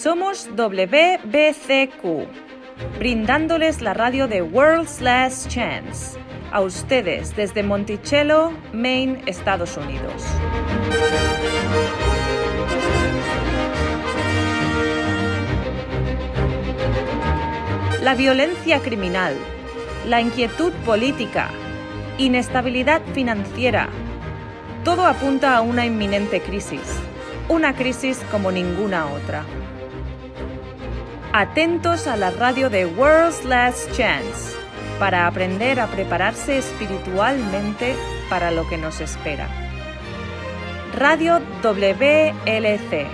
Somos WBCQ, brindándoles la radio de World's Last Chance, a ustedes desde Monticello, Maine, Estados Unidos. La violencia criminal, la inquietud política, inestabilidad financiera, todo apunta a una inminente crisis, una crisis como ninguna otra. Atentos a la radio de World's Last Chance para aprender a prepararse espiritualmente para lo que nos espera. Radio WLC,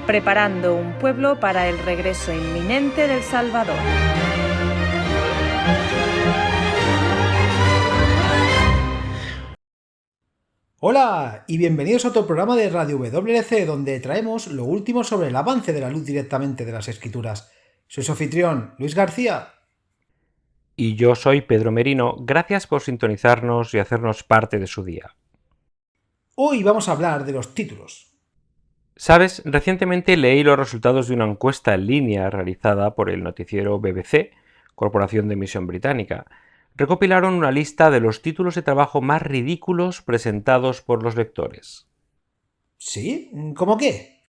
preparando un pueblo para el regreso inminente del Salvador. Hola y bienvenidos a otro programa de Radio WLC, donde traemos lo último sobre el avance de la luz directamente de las Escrituras. Soy su anfitrión, Luis García. Y yo soy Pedro Merino. Gracias por sintonizarnos y hacernos parte de su día. Hoy vamos a hablar de los títulos. Sabes, recientemente leí los resultados de una encuesta en línea realizada por el noticiero BBC, Corporación de Emisión Británica. Recopilaron una lista de los títulos de trabajo más ridículos presentados por los lectores. ¿Sí? ¿Cómo qué?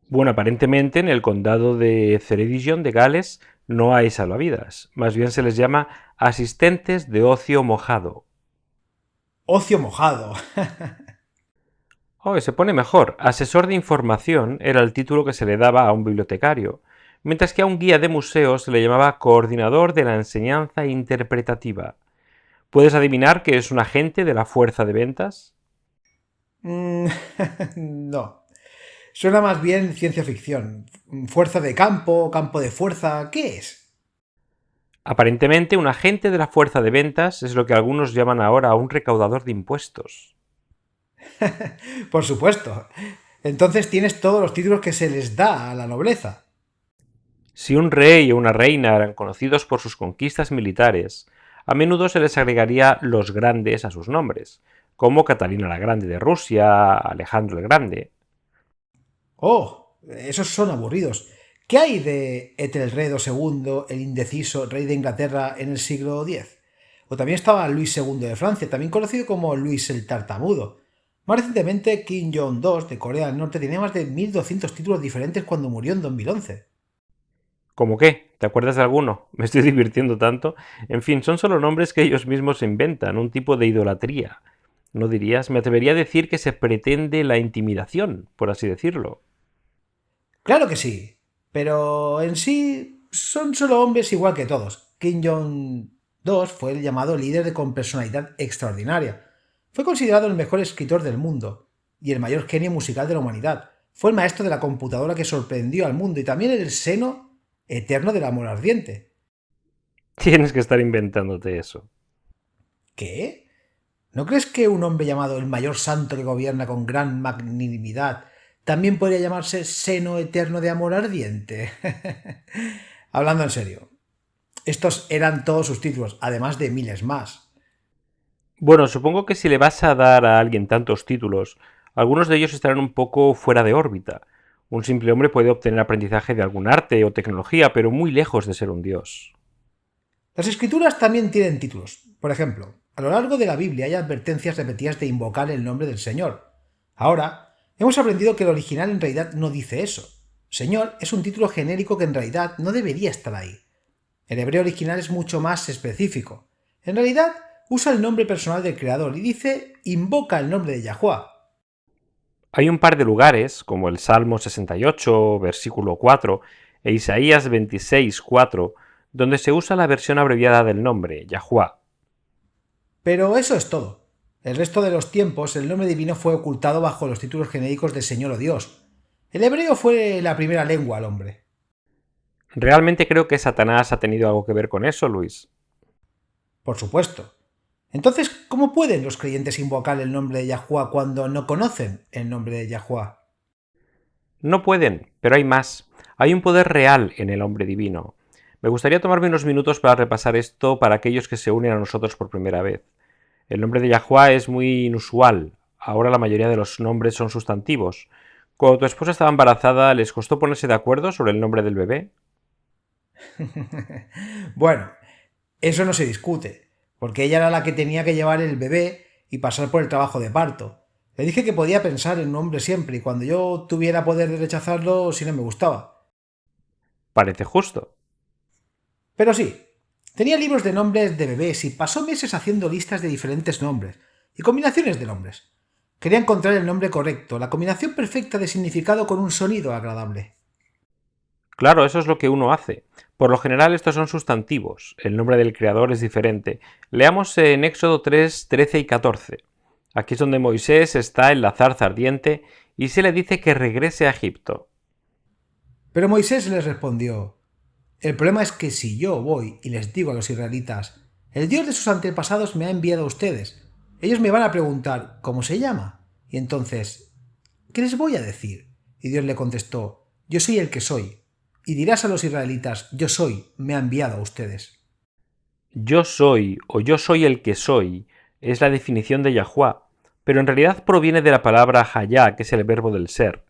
Bueno, aparentemente en el condado de Ceredigion de Gales no hay salvavidas. Más bien se les llama asistentes de ocio mojado. Ocio mojado. Se pone mejor. Asesor de información era el título que se le daba a un bibliotecario, mientras que a un guía de museos se le llamaba coordinador de la enseñanza interpretativa. ¿Puedes adivinar que es un agente de la fuerza de ventas? No. Suena más bien ciencia ficción. Fuerza de campo, campo de fuerza, ¿qué es? Aparentemente, un agente de la fuerza de ventas es lo que algunos llaman ahora un recaudador de impuestos. Por supuesto. Entonces tienes todos los títulos que se les da a la nobleza. Si un rey o una reina eran conocidos por sus conquistas militares, a menudo se les agregaría los grandes a sus nombres, como Catalina la Grande de Rusia, Alejandro el Grande. Oh, esos son aburridos. ¿Qué hay de Etelredo II, el indeciso rey de Inglaterra en el siglo X? O también estaba Luis II de Francia, también conocido como Luis el Tartamudo. Más recientemente, Kim Jong-il de Corea del Norte tenía más de 1200 títulos diferentes cuando murió en 2011. ¿Cómo qué? ¿Te acuerdas de alguno? Me estoy divirtiendo tanto. En fin, son solo nombres que ellos mismos inventan, un tipo de idolatría. ¿No dirías? Me atrevería a decir que se pretende la intimidación, por así decirlo. Claro que sí, pero en sí son solo hombres igual que todos. Kim Jong-il fue el llamado líder con personalidad extraordinaria. Fue considerado el mejor escritor del mundo y el mayor genio musical de la humanidad. Fue el maestro de la computadora que sorprendió al mundo y también el seno eterno del amor ardiente. Tienes que estar inventándote eso. ¿Qué? ¿No crees que un hombre llamado el mayor santo que gobierna con gran magnanimidad también podría llamarse seno eterno de amor ardiente? Hablando en serio, estos eran todos sus títulos, además de miles más. Bueno, supongo que si le vas a dar a alguien tantos títulos, algunos de ellos estarán un poco fuera de órbita. Un simple hombre puede obtener aprendizaje de algún arte o tecnología, pero muy lejos de ser un dios. Las escrituras también tienen títulos. Por ejemplo, a lo largo de la Biblia hay advertencias repetidas de invocar el nombre del Señor. Ahora, hemos aprendido que el original en realidad no dice eso. Señor es un título genérico que en realidad no debería estar ahí. El hebreo original es mucho más específico. En realidad, usa el nombre personal del Creador y dice invoca el nombre de Yahuwah. Hay un par de lugares, como el Salmo 68, versículo 4, e Isaías 26, 4, donde se usa la versión abreviada del nombre, Yahuwah. Pero eso es todo. El resto de los tiempos, el nombre divino fue ocultado bajo los títulos genéricos de Señor o Dios. El hebreo fue la primera lengua al hombre. Realmente creo que Satanás ha tenido algo que ver con eso, Luis. Por supuesto. Entonces, ¿cómo pueden los creyentes invocar el nombre de Yahuwah cuando no conocen el nombre de Yahuwah? No pueden, pero hay más. Hay un poder real en el hombre divino. Me gustaría tomarme unos minutos para repasar esto para aquellos que se unen a nosotros por primera vez. El nombre de Yahuwah es muy inusual. Ahora la mayoría de los nombres son sustantivos, Cuando tu esposa estaba embarazada, ¿les costó ponerse de acuerdo sobre el nombre del bebé? Bueno, eso no se discute, porque ella era la que tenía que llevar el bebé y pasar por el trabajo de parto. Le dije que podía pensar en un nombre siempre y cuando yo tuviera poder de rechazarlo si no me gustaba. Parece justo. Pero sí, tenía libros de nombres de bebés y pasó meses haciendo listas de diferentes nombres y combinaciones de nombres. Quería encontrar el nombre correcto, la combinación perfecta de significado con un sonido agradable. Claro, eso es lo que uno hace. Por lo general estos son sustantivos. El nombre del creador es diferente. Leamos en Éxodo 3, 13 y 14. Aquí es donde Moisés está en la zarza ardiente y se le dice que regrese a Egipto. Pero Moisés les respondió: el problema es que si yo voy y les digo a los israelitas, el Dios de sus antepasados me ha enviado a ustedes, ellos me van a preguntar ¿cómo se llama? Y entonces, ¿qué les voy a decir? Y Dios le contestó: yo soy el que soy. Y dirás a los israelitas: yo soy, me ha enviado a ustedes. Yo soy o yo soy el que soy es la definición de Yahuwah, pero en realidad proviene de la palabra hayá, que es el verbo del ser.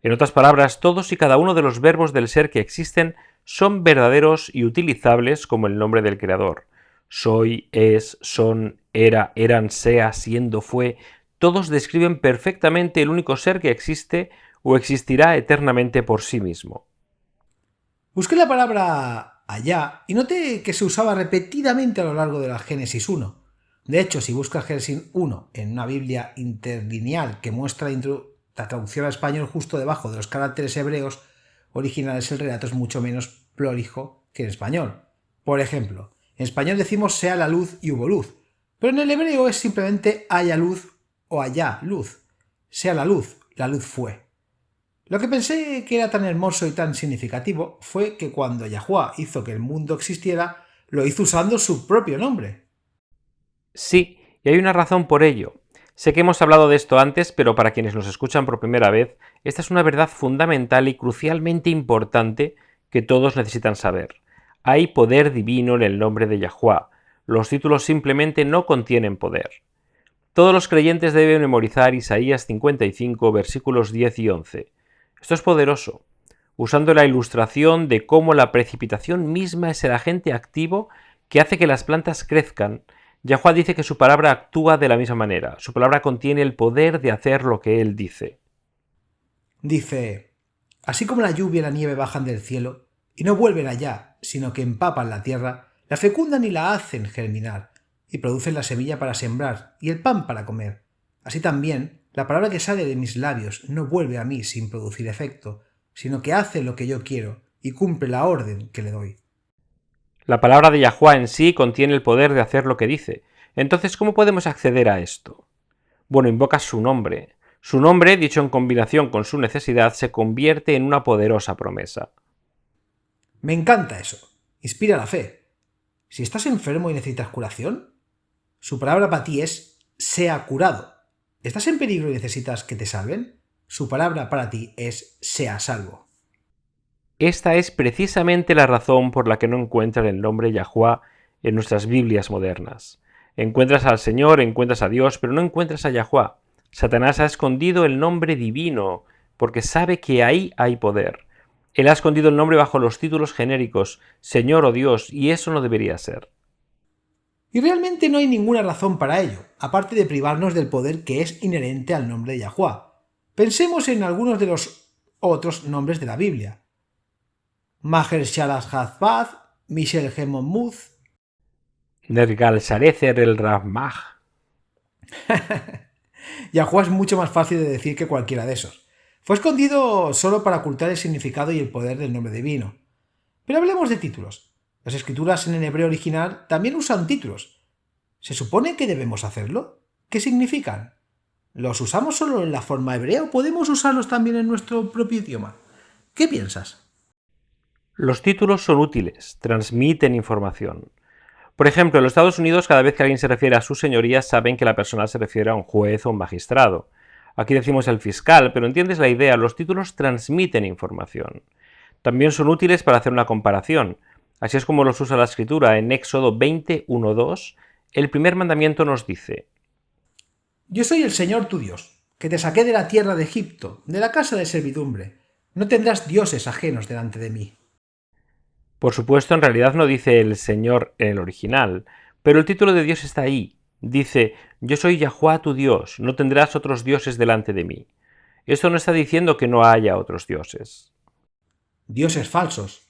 En otras palabras, todos y cada uno de los verbos del ser que existen son verdaderos y utilizables como el nombre del creador. Soy, es, son, era, eran, sea, siendo, fue, todos describen perfectamente el único ser que existe o existirá eternamente por sí mismo. Busqué la palabra allá y noté que se usaba repetidamente a lo largo de la Génesis 1. De hecho, si buscas Génesis 1 en una Biblia interlineal que muestra la traducción al español justo debajo de los caracteres hebreos originales, el relato es mucho menos prolijo que en español. Por ejemplo, en español decimos sea la luz y hubo luz, pero en el hebreo es simplemente haya luz o allá luz. Sea la luz fue. Lo que pensé que era tan hermoso y tan significativo fue que cuando Yahuwah hizo que el mundo existiera, lo hizo usando su propio nombre. Sí, y hay una razón por ello. Sé que hemos hablado de esto antes, pero para quienes nos escuchan por primera vez, esta es una verdad fundamental y crucialmente importante que todos necesitan saber. Hay poder divino en el nombre de Yahuwah. Los títulos simplemente no contienen poder. Todos los creyentes deben memorizar Isaías 55, versículos 10 y 11. Esto es poderoso, usando la ilustración de cómo la precipitación misma es el agente activo que hace que las plantas crezcan. Yahuwah dice que su palabra actúa de la misma manera. Su palabra contiene el poder de hacer lo que él dice. Dice: así como la lluvia y la nieve bajan del cielo y no vuelven allá, sino que empapan la tierra, la fecundan y la hacen germinar, y producen la semilla para sembrar y el pan para comer. Así también, la palabra que sale de mis labios no vuelve a mí sin producir efecto, sino que hace lo que yo quiero y cumple la orden que le doy. La palabra de Yahuwah en sí contiene el poder de hacer lo que dice. Entonces, ¿cómo podemos acceder a esto? Bueno, invocas su nombre. Su nombre, dicho en combinación con su necesidad, se convierte en una poderosa promesa. Me encanta eso. Inspira la fe. Si estás enfermo y necesitas curación, su palabra para ti es sea curado. ¿Estás en peligro y necesitas que te salven? Su palabra para ti es sea salvo. Esta es precisamente la razón por la que no encuentran el nombre Yahuwah en nuestras Biblias modernas. Encuentras al Señor, encuentras a Dios, pero no encuentras a Yahuwah. Satanás ha escondido el nombre divino porque sabe que ahí hay poder. Él ha escondido el nombre bajo los títulos genéricos, Señor o Dios, y eso no debería ser. Y realmente no hay ninguna razón para ello, aparte de privarnos del poder que es inherente al nombre de Yahuwah. Pensemos en algunos de los otros nombres de la Biblia. Maher Shalach Hazbaz, Michel Hemonmuz. Nergal Sharezer el Ramaj. Yahuwah es mucho más fácil de decir que cualquiera de esos. Fue escondido solo para ocultar el significado y el poder del nombre divino. Pero hablemos de títulos. Las escrituras en el hebreo original también usan títulos. ¿Se supone que debemos hacerlo? ¿Qué significan? ¿Los usamos solo en la forma hebrea o podemos usarlos también en nuestro propio idioma? ¿Qué piensas? Los títulos son útiles, transmiten información. Por ejemplo, en los Estados Unidos, cada vez que alguien se refiere a su señoría, saben que la persona se refiere a un juez o un magistrado. Aquí decimos el fiscal, pero entiendes la idea, los títulos transmiten información. También son útiles para hacer una comparación. Así es como los usa la Escritura. En Éxodo 20:1-2, el primer mandamiento nos dice: Yo soy el Señor tu Dios. que te saqué de la tierra de Egipto, de la casa de servidumbre. No tendrás dioses ajenos delante de mí. Por supuesto, en realidad no dice el Señor en el original, pero el título de Dios está ahí. Dice, yo soy Yahuwah tu Dios, no tendrás otros dioses delante de mí. Esto no está diciendo que no haya otros dioses. Dioses falsos.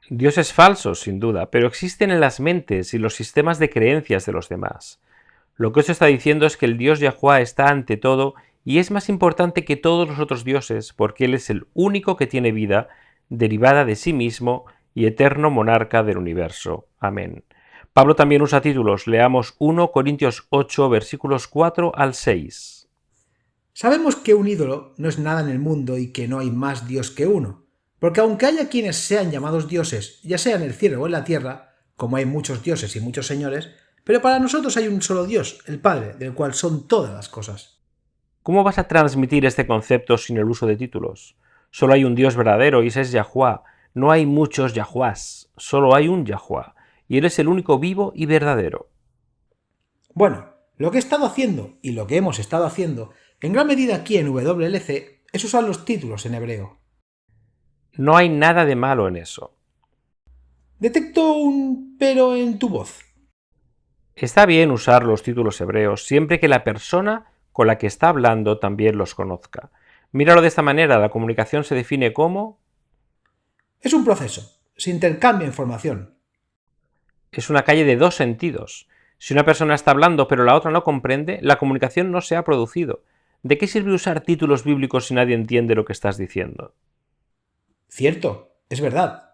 Dioses falsos, sin duda, pero existen en las mentes y los sistemas de creencias de los demás. Lo que esto está diciendo es que el Dios Yahuwah está ante todo y es más importante que todos los otros dioses porque Él es el único que tiene vida derivada de sí mismo y eterno monarca del universo. Amén. Pablo también usa títulos. Leamos 1 Corintios 8, versículos 4 al 6. Sabemos que un ídolo no es nada en el mundo y que no hay más Dios que uno, porque aunque haya quienes sean llamados dioses, ya sea en el cielo o en la tierra, como hay muchos dioses y muchos señores, pero para nosotros hay un solo Dios, el Padre, del cual son todas las cosas. ¿Cómo vas a transmitir este concepto sin el uso de títulos? Solo hay un Dios verdadero y ese es Yahuwah. No hay muchos Yahuás, solo hay un Yahuwah, y Él es el único vivo y verdadero. Bueno, lo que he estado haciendo y lo que hemos estado haciendo, en gran medida aquí en WLC, es usar los títulos en hebreo. No hay nada de malo en eso. Detecto un pero en tu voz. Está bien usar los títulos hebreos siempre que la persona con la que está hablando también los conozca. Míralo de esta manera, la comunicación se define como... Es un proceso, se intercambia información. Es una calle de dos sentidos. Si una persona está hablando pero la otra no comprende, la comunicación no se ha producido. ¿De qué sirve usar títulos bíblicos si nadie entiende lo que estás diciendo? Cierto, es verdad.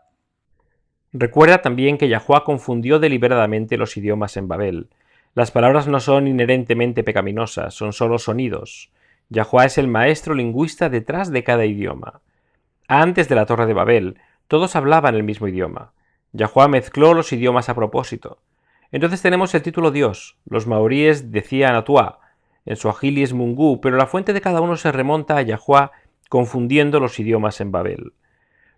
Recuerda también que Yahuwah confundió deliberadamente los idiomas en Babel. Las palabras no son inherentemente pecaminosas, son solo sonidos. Yahuwah es el maestro lingüista detrás de cada idioma. Antes de la Torre de Babel, todos hablaban el mismo idioma. Yahuwah mezcló los idiomas a propósito. Entonces tenemos el título Dios. Los maoríes decían Atuá, en suajili es Mungu, pero la fuente de cada uno se remonta a Yahuwah confundiendo los idiomas en Babel.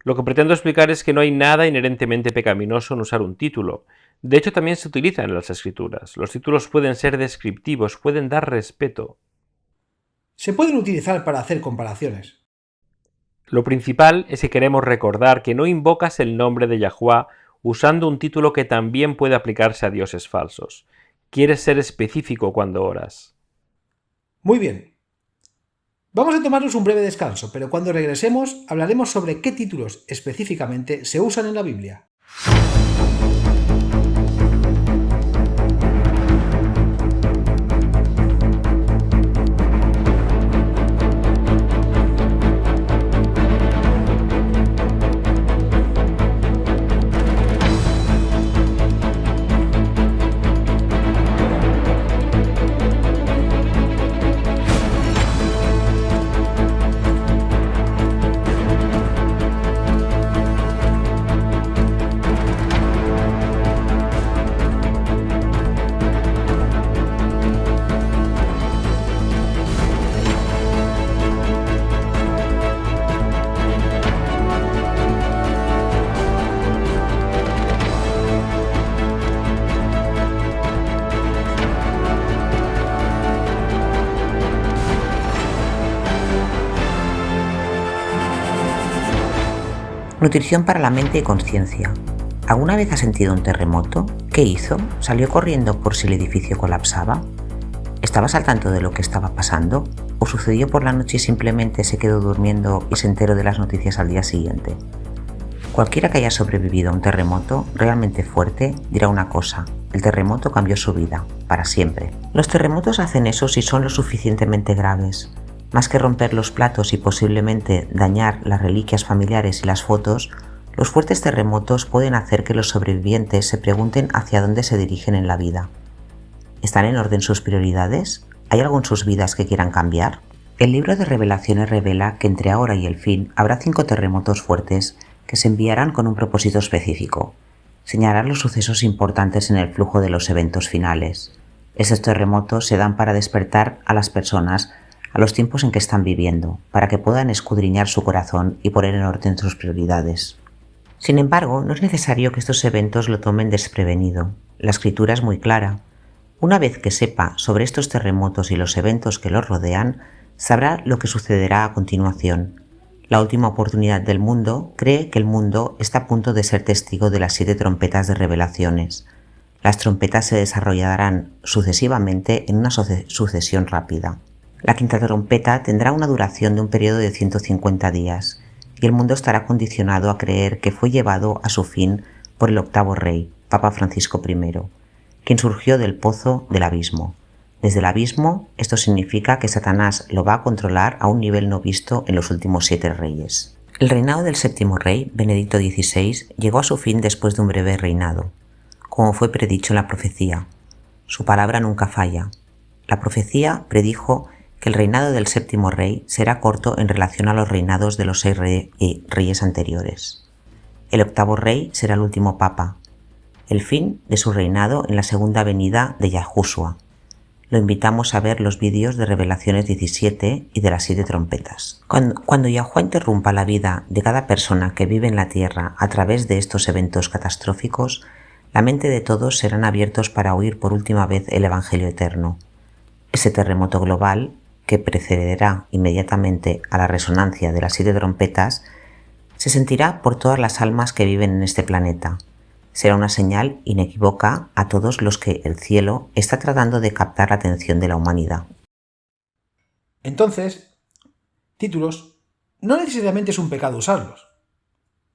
Lo que pretendo explicar es que no hay nada inherentemente pecaminoso en usar un título. De hecho, también se utilizan en las escrituras. Los títulos pueden ser descriptivos, pueden dar respeto. Se pueden utilizar para hacer comparaciones. Lo principal es que queremos recordar que no invocas el nombre de Yahuwah usando un título que también puede aplicarse a dioses falsos. Quieres ser específico cuando oras. Muy bien. Vamos a tomarnos un breve descanso, pero cuando regresemos hablaremos sobre qué títulos específicamente se usan en la Biblia. Nutrición para la mente y conciencia. ¿Alguna vez ha sentido un terremoto? ¿Qué hizo? ¿Salió corriendo por si el edificio colapsaba? ¿Estabas al tanto de lo que estaba pasando? ¿O sucedió por la noche y simplemente se quedó durmiendo y se enteró de las noticias al día siguiente? Cualquiera que haya sobrevivido a un terremoto realmente fuerte dirá una cosa: el terremoto cambió su vida, para siempre. Los terremotos hacen eso si son lo suficientemente graves. Más que romper los platos y posiblemente dañar las reliquias familiares y las fotos, los fuertes terremotos pueden hacer que los sobrevivientes se pregunten hacia dónde se dirigen en la vida. ¿Están en orden sus prioridades? ¿Hay algo en sus vidas que quieran cambiar? El libro de Revelaciones revela que entre ahora y el fin habrá 5 terremotos fuertes que se enviarán con un propósito específico: señalar los sucesos importantes en el flujo de los eventos finales. Esos terremotos se dan para despertar a las personas a los tiempos en que están viviendo, para que puedan escudriñar su corazón y poner en orden sus prioridades. Sin embargo, no es necesario que estos eventos lo tomen desprevenido. La escritura es muy clara. Una vez que sepa sobre estos terremotos y los eventos que los rodean, sabrá lo que sucederá a continuación. La última oportunidad del mundo cree que el mundo está a punto de ser testigo de las 7 trompetas de revelaciones. Las trompetas se desarrollarán sucesivamente en una sucesión rápida. La quinta trompeta tendrá una duración de un periodo de 150 días, y el mundo estará condicionado a creer que fue llevado a su fin por el octavo rey, Papa Francisco I, quien surgió del pozo del abismo. Desde el abismo, esto significa que Satanás lo va a controlar a un nivel no visto en los últimos 7 reyes. El reinado del séptimo rey, Benedicto XVI, llegó a su fin después de un breve reinado, como fue predicho en la profecía. Su palabra nunca falla. La profecía predijo que el reinado del séptimo rey será corto en relación a los reinados de los 6 reyes anteriores. El octavo rey será el último papa, el fin de su reinado en la segunda venida de Yahushua. Lo invitamos a ver los vídeos de Revelaciones 17 y de las 7 trompetas. Cuando Yahuwah interrumpa la vida de cada persona que vive en la tierra a través de estos eventos catastróficos, la mente de todos serán abiertos para oír por última vez el Evangelio eterno. Ese terremoto global, que precederá inmediatamente a la resonancia de las 7 trompetas, se sentirá por todas las almas que viven en este planeta. Será una señal inequívoca a todos los que el cielo está tratando de captar la atención de la humanidad. Entonces, títulos no necesariamente es un pecado usarlos,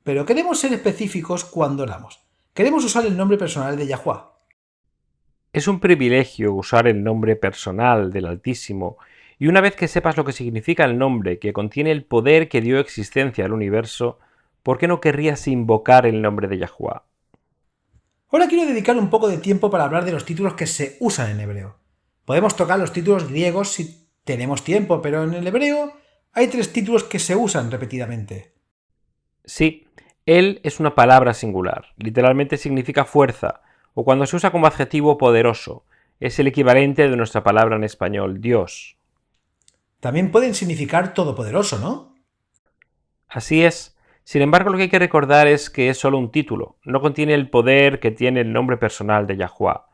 pero queremos ser específicos cuando oramos. Queremos usar el nombre personal de Yahuwah. Es un privilegio usar el nombre personal del Altísimo, y una vez que sepas lo que significa el nombre, que contiene el poder que dio existencia al universo, ¿por qué no querrías invocar el nombre de Yahuwah? Ahora quiero dedicar un poco de tiempo para hablar de los títulos que se usan en hebreo. Podemos tocar los títulos griegos si tenemos tiempo, pero en el hebreo hay 3 títulos que se usan repetidamente. Sí, él es una palabra singular, literalmente significa fuerza, o cuando se usa como adjetivo poderoso, es el equivalente de nuestra palabra en español, Dios. También pueden significar todopoderoso, ¿no? Así es. Sin embargo, lo que hay que recordar es que es solo un título, no contiene el poder que tiene el nombre personal de Yahuwah.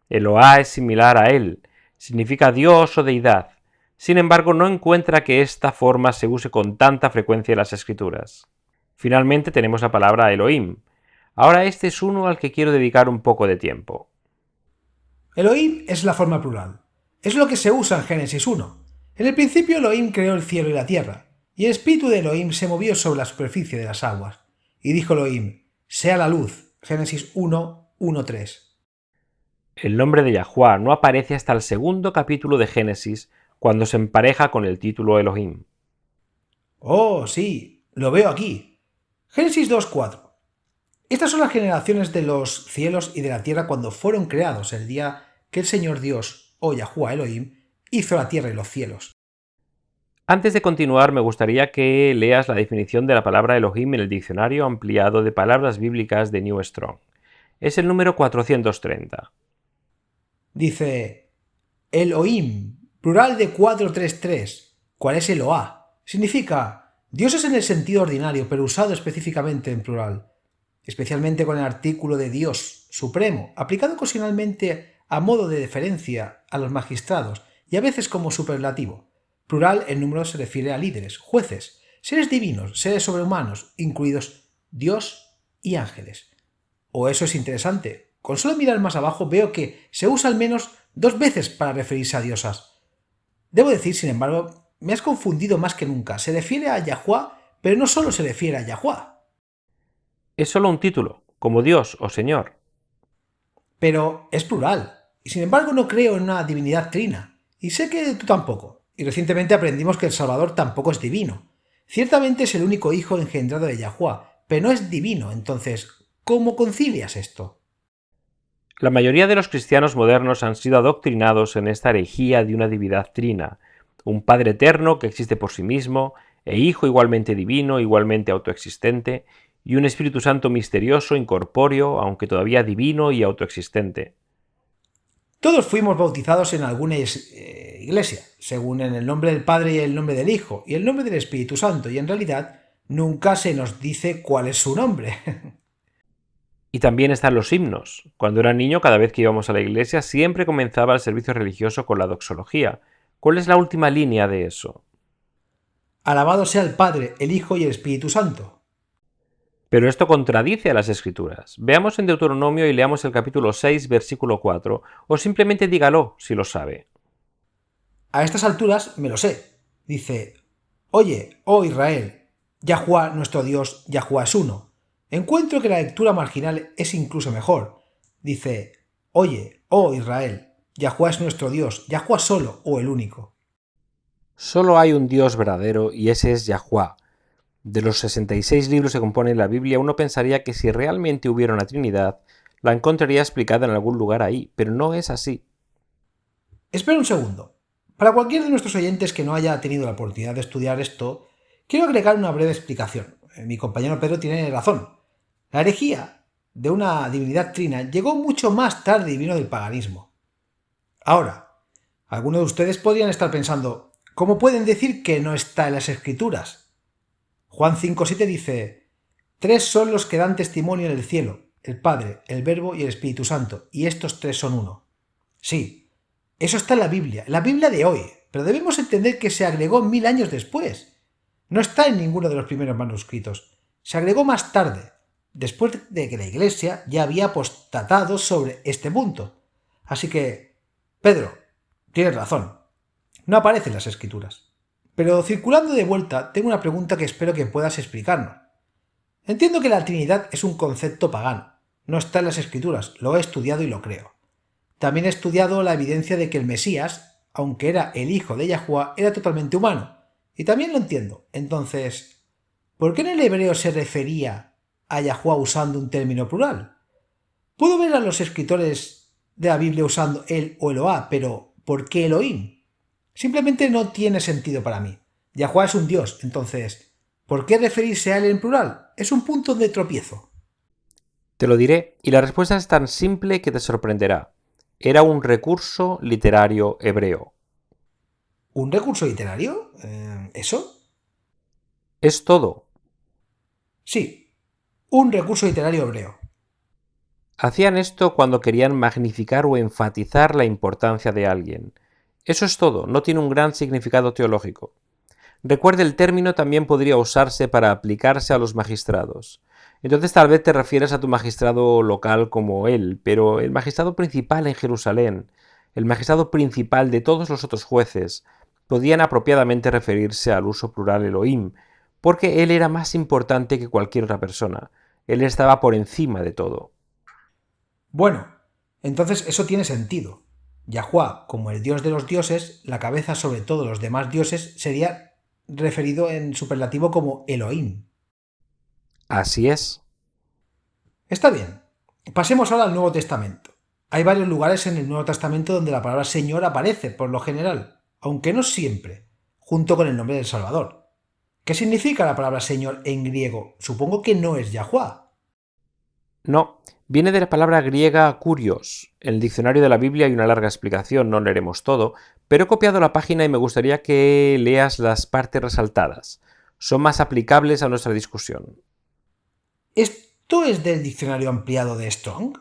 Eloá es similar a él, significa Dios o deidad. Sin embargo, no encuentra que esta forma se use con tanta frecuencia en las Escrituras. Finalmente tenemos la palabra Elohim. Ahora este es uno al que quiero dedicar un poco de tiempo. Elohim es la forma plural. Es lo que se usa en Génesis 1. En el principio Elohim creó el cielo y la tierra, y el espíritu de Elohim se movió sobre la superficie de las aguas. Y dijo Elohim, sea la luz. Génesis 1, 1-3. El nombre de Yahuwah no aparece hasta el segundo capítulo de Génesis, cuando se empareja con el título Elohim. Oh, sí, lo veo aquí. Génesis 2:4. Estas son las generaciones de los cielos y de la tierra cuando fueron creados el día que el Señor Dios, o Yahuwah Elohim, hizo la tierra y los cielos. Antes de continuar, me gustaría que leas la definición de la palabra Elohim en el diccionario ampliado de palabras bíblicas de New Strong. Es el número 430. Dice, Elohim, plural de 433. ¿Cuál es Eloá? Significa dioses en el sentido ordinario, pero usado específicamente en plural, especialmente con el artículo de Dios, supremo, aplicado ocasionalmente a modo de deferencia a los magistrados y a veces como superlativo. Plural en número se refiere a líderes, jueces, seres divinos, seres sobrehumanos, incluidos Dios y ángeles. O eso es interesante. Con solo mirar más abajo veo que se usa al menos 2 veces para referirse a diosas. Debo decir, sin embargo, me has confundido más que nunca. Se refiere a Yahuwah, pero no solo se refiere a Yahuwah. Es solo un título, como Dios o Señor. Pero es plural, y sin embargo no creo en una divinidad trina, y sé que tú tampoco, y recientemente aprendimos que el Salvador tampoco es divino. Ciertamente es el único hijo engendrado de Yahuwah, pero no es divino, entonces, ¿cómo concilias esto? La mayoría de los cristianos modernos han sido adoctrinados en esta herejía de una divinidad trina, un Padre eterno que existe por sí mismo, e Hijo igualmente divino, igualmente autoexistente, y un Espíritu Santo misterioso, incorpóreo, aunque todavía divino y autoexistente. Todos fuimos bautizados en alguna iglesia, según en el nombre del Padre y el nombre del Hijo, y el nombre del Espíritu Santo, y en realidad nunca se nos dice cuál es su nombre. Y también están los himnos. Cuando era niño, cada vez que íbamos a la iglesia, siempre comenzaba el servicio religioso con la doxología. ¿Cuál es la última línea de eso? Alabado sea el Padre, el Hijo y el Espíritu Santo. Pero esto contradice a las Escrituras. Veamos en Deuteronomio y leamos el capítulo 6, versículo 4, o simplemente dígalo si lo sabe. A estas alturas me lo sé. Dice, oye, oh Israel, Yahuwá nuestro Dios, Yahuwá es uno. Encuentro que la lectura marginal es incluso mejor. Dice, oye, oh Israel, Yahuwá es nuestro Dios, Yahuwá solo o el único. Solo hay un Dios verdadero y ese es Yahuwá. De los 66 libros que componen la Biblia, uno pensaría que si realmente hubiera una Trinidad, la encontraría explicada en algún lugar ahí, pero no es así. Espera un segundo. Para cualquier de nuestros oyentes que no haya tenido la oportunidad de estudiar esto, quiero agregar una breve explicación. Mi compañero Pedro tiene razón. La herejía de una divinidad trina llegó mucho más tarde y vino del paganismo. Ahora, algunos de ustedes podrían estar pensando, ¿cómo pueden decir que no está en las Escrituras? Juan 5,7 dice, tres son los que dan testimonio en el cielo, el Padre, el Verbo y el Espíritu Santo, y estos tres son uno. Sí, eso está en la Biblia de hoy, pero debemos entender que se agregó 1000 años después. No está en ninguno de los primeros manuscritos. Se agregó más tarde, después de que la Iglesia ya había apostatado sobre este punto. Así que, Pedro, tienes razón. No aparece en las Escrituras. Pero circulando de vuelta, tengo una pregunta que espero que puedas explicarnos. Entiendo que la Trinidad es un concepto pagano. No está en las Escrituras, lo he estudiado y lo creo. También he estudiado la evidencia de que el Mesías, aunque era el hijo de Yahuwá, era totalmente humano. Y también lo entiendo. Entonces, ¿por qué en el hebreo se refería a Yahuwá usando un término plural? Puedo ver a los escritores de la Biblia usando el o Eloá, pero ¿por qué Elohim? Simplemente no tiene sentido para mí. Yahuwá es un dios, entonces, ¿por qué referirse a él en plural? Es un punto de tropiezo. Te lo diré, y la respuesta es tan simple que te sorprenderá. Era un recurso literario hebreo. ¿Un recurso literario? ¿Eso? Es todo. Sí, un recurso literario hebreo. Hacían esto cuando querían magnificar o enfatizar la importancia de alguien. Eso es todo, no tiene un gran significado teológico. Recuerde, el término también podría usarse para aplicarse a los magistrados. Entonces tal vez te refieres a tu magistrado local como él, pero el magistrado principal en Jerusalén, el magistrado principal de todos los otros jueces, podían apropiadamente referirse al uso plural Elohim, porque él era más importante que cualquier otra persona. Él estaba por encima de todo. Bueno, entonces eso tiene sentido. Yahuwá, como el dios de los dioses, la cabeza sobre todos los demás dioses, sería referido en superlativo como Elohim. Así es. Está bien. Pasemos ahora al Nuevo Testamento. Hay varios lugares en el Nuevo Testamento donde la palabra Señor aparece, por lo general, aunque no siempre, junto con el nombre del Salvador. ¿Qué significa la palabra Señor en griego? Supongo que no es Yahuwá. No, viene de la palabra griega kurios. En el diccionario de la Biblia hay una larga explicación, no leeremos todo, pero he copiado la página y me gustaría que leas las partes resaltadas. Son más aplicables a nuestra discusión. ¿Esto es del diccionario ampliado de Strong?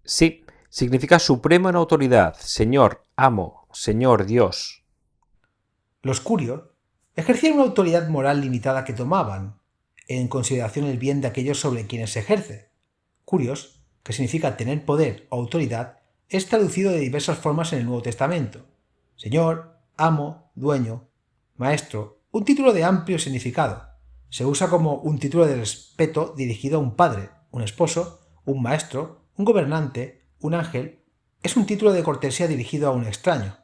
Sí, significa supremo en autoridad, señor, amo, señor, Dios. Los curios ejercían una autoridad moral limitada que tomaban en consideración el bien de aquellos sobre quienes se ejerce. Curios, que significa tener poder o autoridad, es traducido de diversas formas en el Nuevo Testamento. Señor, amo, dueño, maestro, un título de amplio significado. Se usa como un título de respeto dirigido a un padre, un esposo, un maestro, un gobernante, un ángel. Es un título de cortesía dirigido a un extraño.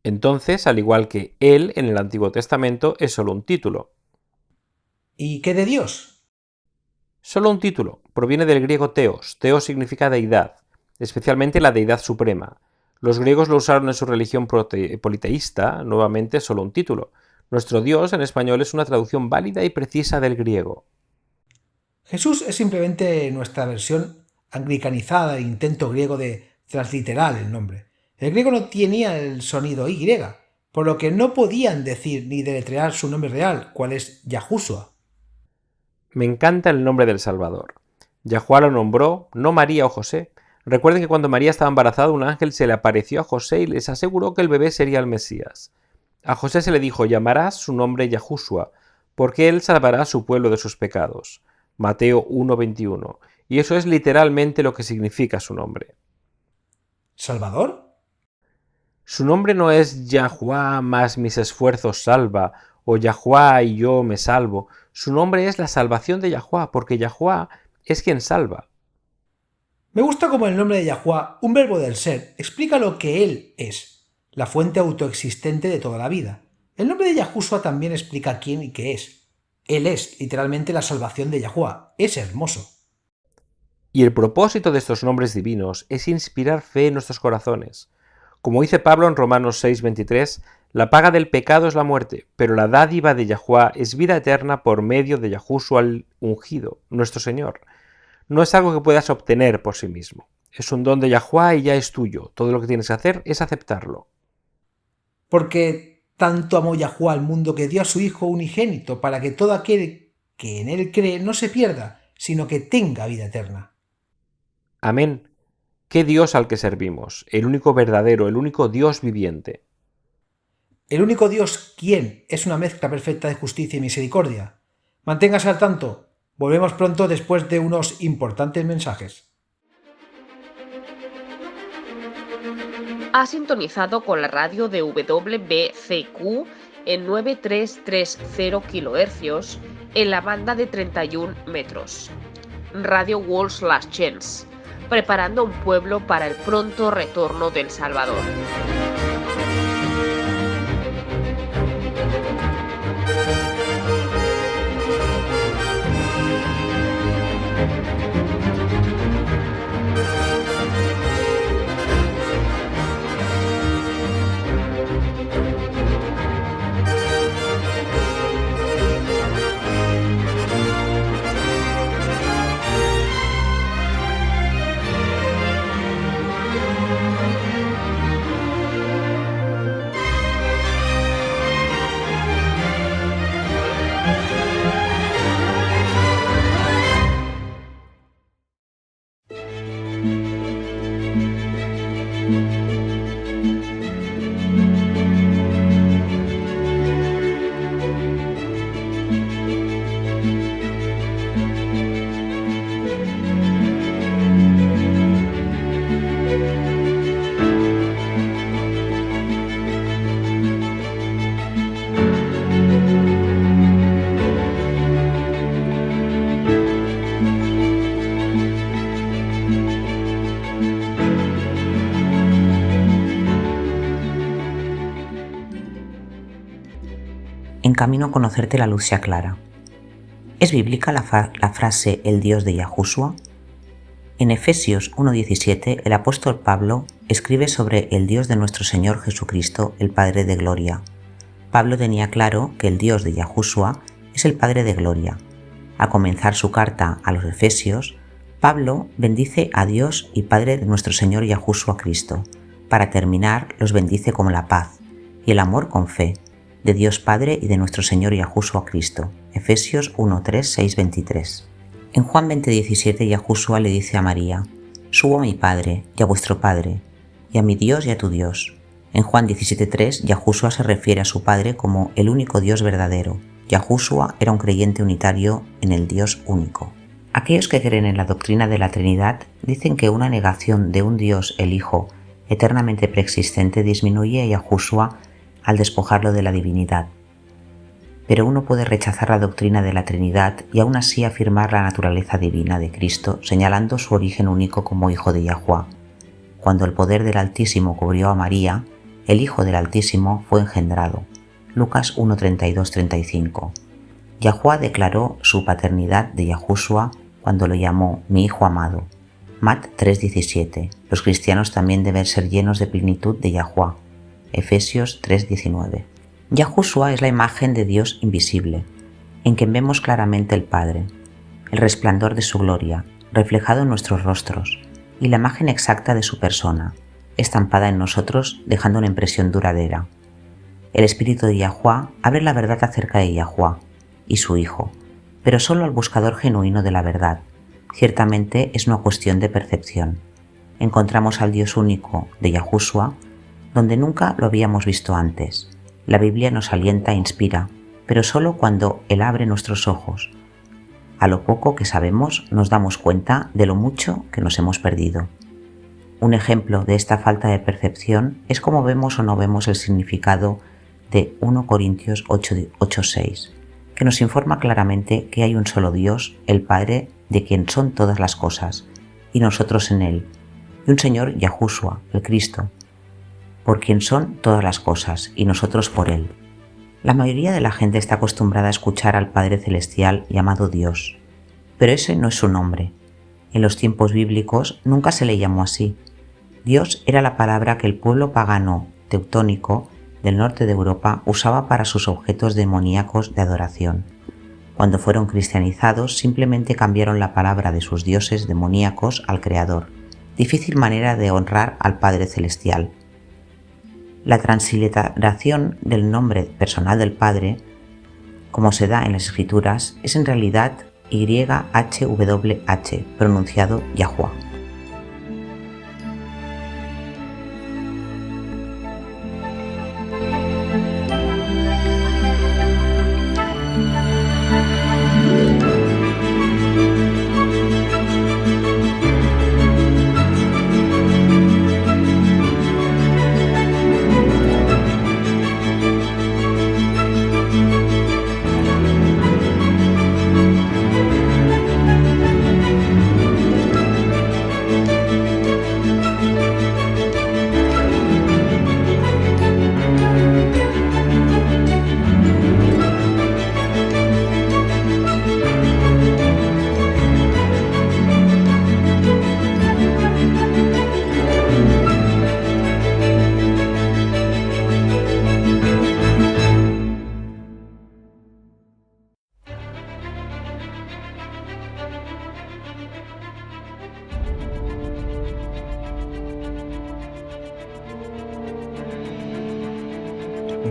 Entonces, al igual que él en el Antiguo Testamento, es solo un título. ¿Y qué de Dios? Solo un título. Proviene del griego teos. Teos significa deidad, especialmente la deidad suprema. Los griegos lo usaron en su religión politeísta, nuevamente solo un título. Nuestro Dios en español es una traducción válida y precisa del griego. Jesús es simplemente nuestra versión anglicanizada del intento griego de transliterar el nombre. El griego no tenía el sonido Y, por lo que no podían decir ni deletrear su nombre real, cuál es Yahushua. Me encanta el nombre del Salvador. Yahuwá lo nombró, no María o José. Recuerden que cuando María estaba embarazada, un ángel se le apareció a José y les aseguró que el bebé sería el Mesías. A José se le dijo: llamarás su nombre Yahushua, porque él salvará a su pueblo de sus pecados. Mateo 1:21. Y eso es literalmente lo que significa su nombre. ¿Salvador? Su nombre no es Yahuwá más mis esfuerzos salva, o Yahuwá y yo me salvo. Su nombre es la salvación de Yahuwá, porque Yahuwá es quien salva. Me gusta como el nombre de Yahuwá, un verbo del ser, explica lo que Él es, la fuente autoexistente de toda la vida. El nombre de Yahushua también explica quién y qué es. Él es, literalmente, la salvación de Yahuwá. Es hermoso. Y el propósito de estos nombres divinos es inspirar fe en nuestros corazones. Como dice Pablo en Romanos 6:23, la paga del pecado es la muerte, pero la dádiva de Yahuwá es vida eterna por medio de Yahushua el ungido, nuestro Señor. No es algo que puedas obtener por sí mismo. Es un don de Yahuwá y ya es tuyo. Todo lo que tienes que hacer es aceptarlo. Porque tanto amó Yahuwá al mundo que dio a su Hijo unigénito para que todo aquel que en Él cree no se pierda, sino que tenga vida eterna. Amén. ¿Qué Dios al que servimos? El único verdadero, el único Dios viviente. El único Dios, quien es una mezcla perfecta de justicia y misericordia. Manténgase al tanto. Volvemos pronto después de unos importantes mensajes. Ha sintonizado con la radio de WBCQ en 9330 kHz en la banda de 31 metros. Radio World's Last Chance, preparando un pueblo para el pronto retorno del Salvador. En camino a conocerte la luz sea clara. ¿Es bíblica la frase el Dios de Yahushua? En Efesios 1:17 el apóstol Pablo escribe sobre el Dios de nuestro Señor Jesucristo, el Padre de Gloria. Pablo tenía claro que el Dios de Yahushua es el Padre de Gloria. A comenzar su carta a los Efesios, Pablo bendice a Dios y Padre de nuestro Señor Yahushua Cristo. Para terminar, los bendice como la paz y el amor con fe, de Dios Padre y de nuestro Señor Yahushua Cristo. Efesios 1:3, 6:23. En Juan 20:17 Yahushua le dice a María: subo a mi Padre y a vuestro Padre, y a mi Dios y a tu Dios. En Juan 17:3 Yahushua se refiere a su Padre como el único Dios verdadero. Yahushua era un creyente unitario en el Dios único. Aquellos que creen en la doctrina de la Trinidad dicen que una negación de un Dios, el Hijo, eternamente preexistente, disminuye a Yahushua al despojarlo de la divinidad. Pero uno puede rechazar la doctrina de la Trinidad y aún así afirmar la naturaleza divina de Cristo, señalando su origen único como Hijo de Yahuwá. Cuando el poder del Altísimo cubrió a María, el Hijo del Altísimo fue engendrado. Lucas 1:32-35. Yahuwá declaró su paternidad de Yahushua cuando lo llamó mi Hijo amado. Mat 3:17. Los cristianos también deben ser llenos de plenitud de Yahuwá. Efesios 3:19. Yahushua es la imagen de Dios invisible, en quien vemos claramente el Padre, el resplandor de su gloria, reflejado en nuestros rostros, y la imagen exacta de su persona, estampada en nosotros, dejando una impresión duradera. El Espíritu de Yahuwá abre la verdad acerca de Yahuwá y su Hijo, pero solo al buscador genuino de la verdad, Ciertamente es una cuestión de percepción. Encontramos al Dios único de Yahushua donde nunca lo habíamos visto antes. La Biblia nos alienta e inspira, pero solo cuando Él abre nuestros ojos. A lo poco que sabemos nos damos cuenta de lo mucho que nos hemos perdido. Un ejemplo de esta falta de percepción es cómo vemos o no vemos el significado de 1 Corintios 8:6, que nos informa claramente que hay un solo Dios, el Padre, de quien son todas las cosas, y nosotros en Él, y un Señor Yahushua, el Cristo, por quien son todas las cosas, y nosotros por Él. La mayoría de la gente está acostumbrada a escuchar al Padre Celestial llamado Dios, pero ese no es su nombre. En los tiempos bíblicos nunca se le llamó así. Dios era la palabra que el pueblo pagano teutónico del norte de Europa usaba para sus objetos demoníacos de adoración. Cuando fueron cristianizados, simplemente cambiaron la palabra de sus dioses demoníacos al Creador. Difícil manera de honrar al Padre Celestial. La transliteración del nombre personal del Padre, como se da en las Escrituras, es en realidad YHWH, pronunciado Yahuwah.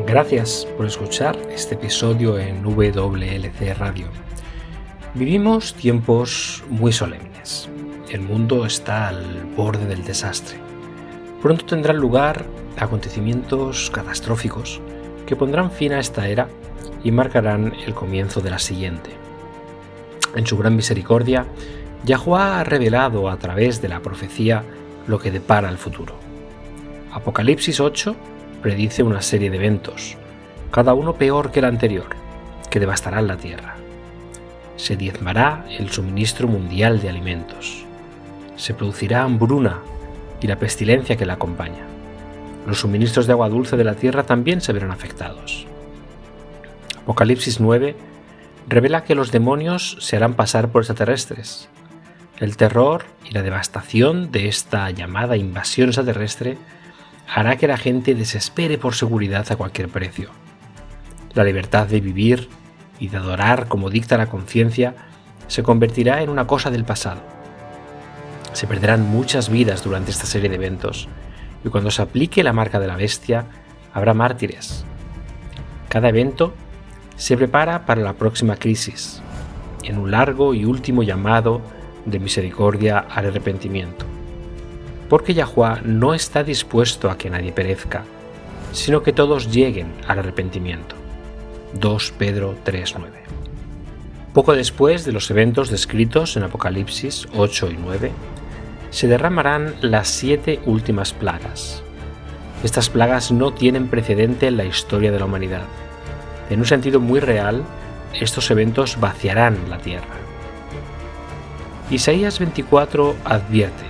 Gracias por escuchar este episodio en WLC Radio. Vivimos tiempos muy solemnes. El mundo está al borde del desastre. Pronto tendrán lugar acontecimientos catastróficos que pondrán fin a esta era y marcarán el comienzo de la siguiente. En su gran misericordia, Yahuwah ha revelado a través de la profecía lo que depara el futuro. Apocalipsis 8 predice una serie de eventos, cada uno peor que el anterior, que devastarán la tierra. Se diezmará el suministro mundial de alimentos. Se producirá hambruna y la pestilencia que la acompaña. Los suministros de agua dulce de la tierra también se verán afectados. Apocalipsis 9 revela que los demonios se harán pasar por extraterrestres. El terror y la devastación de esta llamada invasión extraterrestre hará que la gente desespere por seguridad a cualquier precio. La libertad de vivir y de adorar como dicta la conciencia se convertirá en una cosa del pasado. Se perderán muchas vidas durante esta serie de eventos, y cuando se aplique la marca de la bestia, habrá mártires. Cada evento se prepara para la próxima crisis, en un largo y último llamado de misericordia al arrepentimiento. Porque Yahuwah no está dispuesto a que nadie perezca, sino que todos lleguen al arrepentimiento. 2 Pedro 3:9. Poco después de los eventos descritos en Apocalipsis 8 y 9, se derramarán las 7 últimas plagas. Estas plagas no tienen precedente en la historia de la humanidad. En un sentido muy real, estos eventos vaciarán la tierra. Isaías 24 advierte,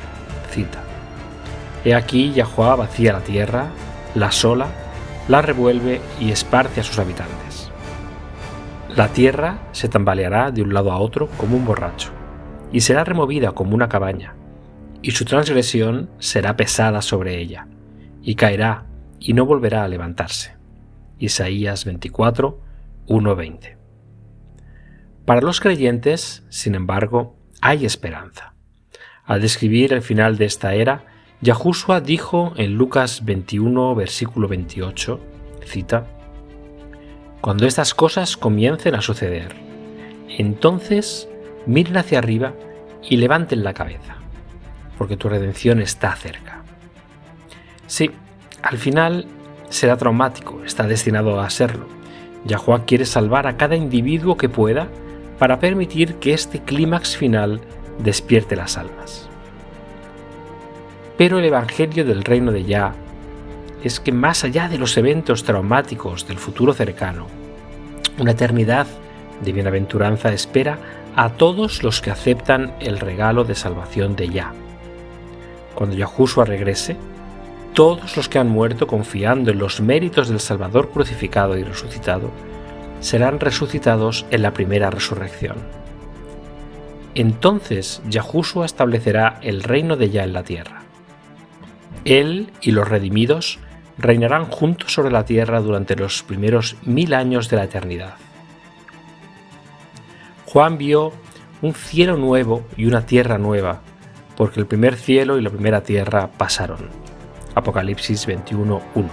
cita: He aquí Yahuwah vacía la tierra, la asola, la revuelve y esparce a sus habitantes. La tierra se tambaleará de un lado a otro como un borracho, y será removida como una cabaña, y su transgresión será pesada sobre ella, y caerá y no volverá a levantarse. Isaías 24, 1-20. Para los creyentes, sin embargo, hay esperanza. Al describir el final de esta era, Yahushua dijo en Lucas 21, versículo 28, cita: Cuando estas cosas comiencen a suceder, entonces miren hacia arriba y levanten la cabeza, porque tu redención está cerca. Sí, al final será traumático, está destinado a serlo. Yahuwah quiere salvar a cada individuo que pueda para permitir que este clímax final despierte las almas. Pero el Evangelio del Reino de Yah es que más allá de los eventos traumáticos del futuro cercano, una eternidad de bienaventuranza espera a todos los que aceptan el regalo de salvación de Yah. Cuando Yahushua regrese, todos los que han muerto confiando en los méritos del Salvador crucificado y resucitado serán resucitados en la primera resurrección. Entonces Yahushua establecerá el reino de Yah en la tierra. Él y los redimidos reinarán juntos sobre la tierra durante los primeros 1000 años de la eternidad. Juan vio un cielo nuevo y una tierra nueva, porque el primer cielo y la primera tierra pasaron. Apocalipsis 21:1.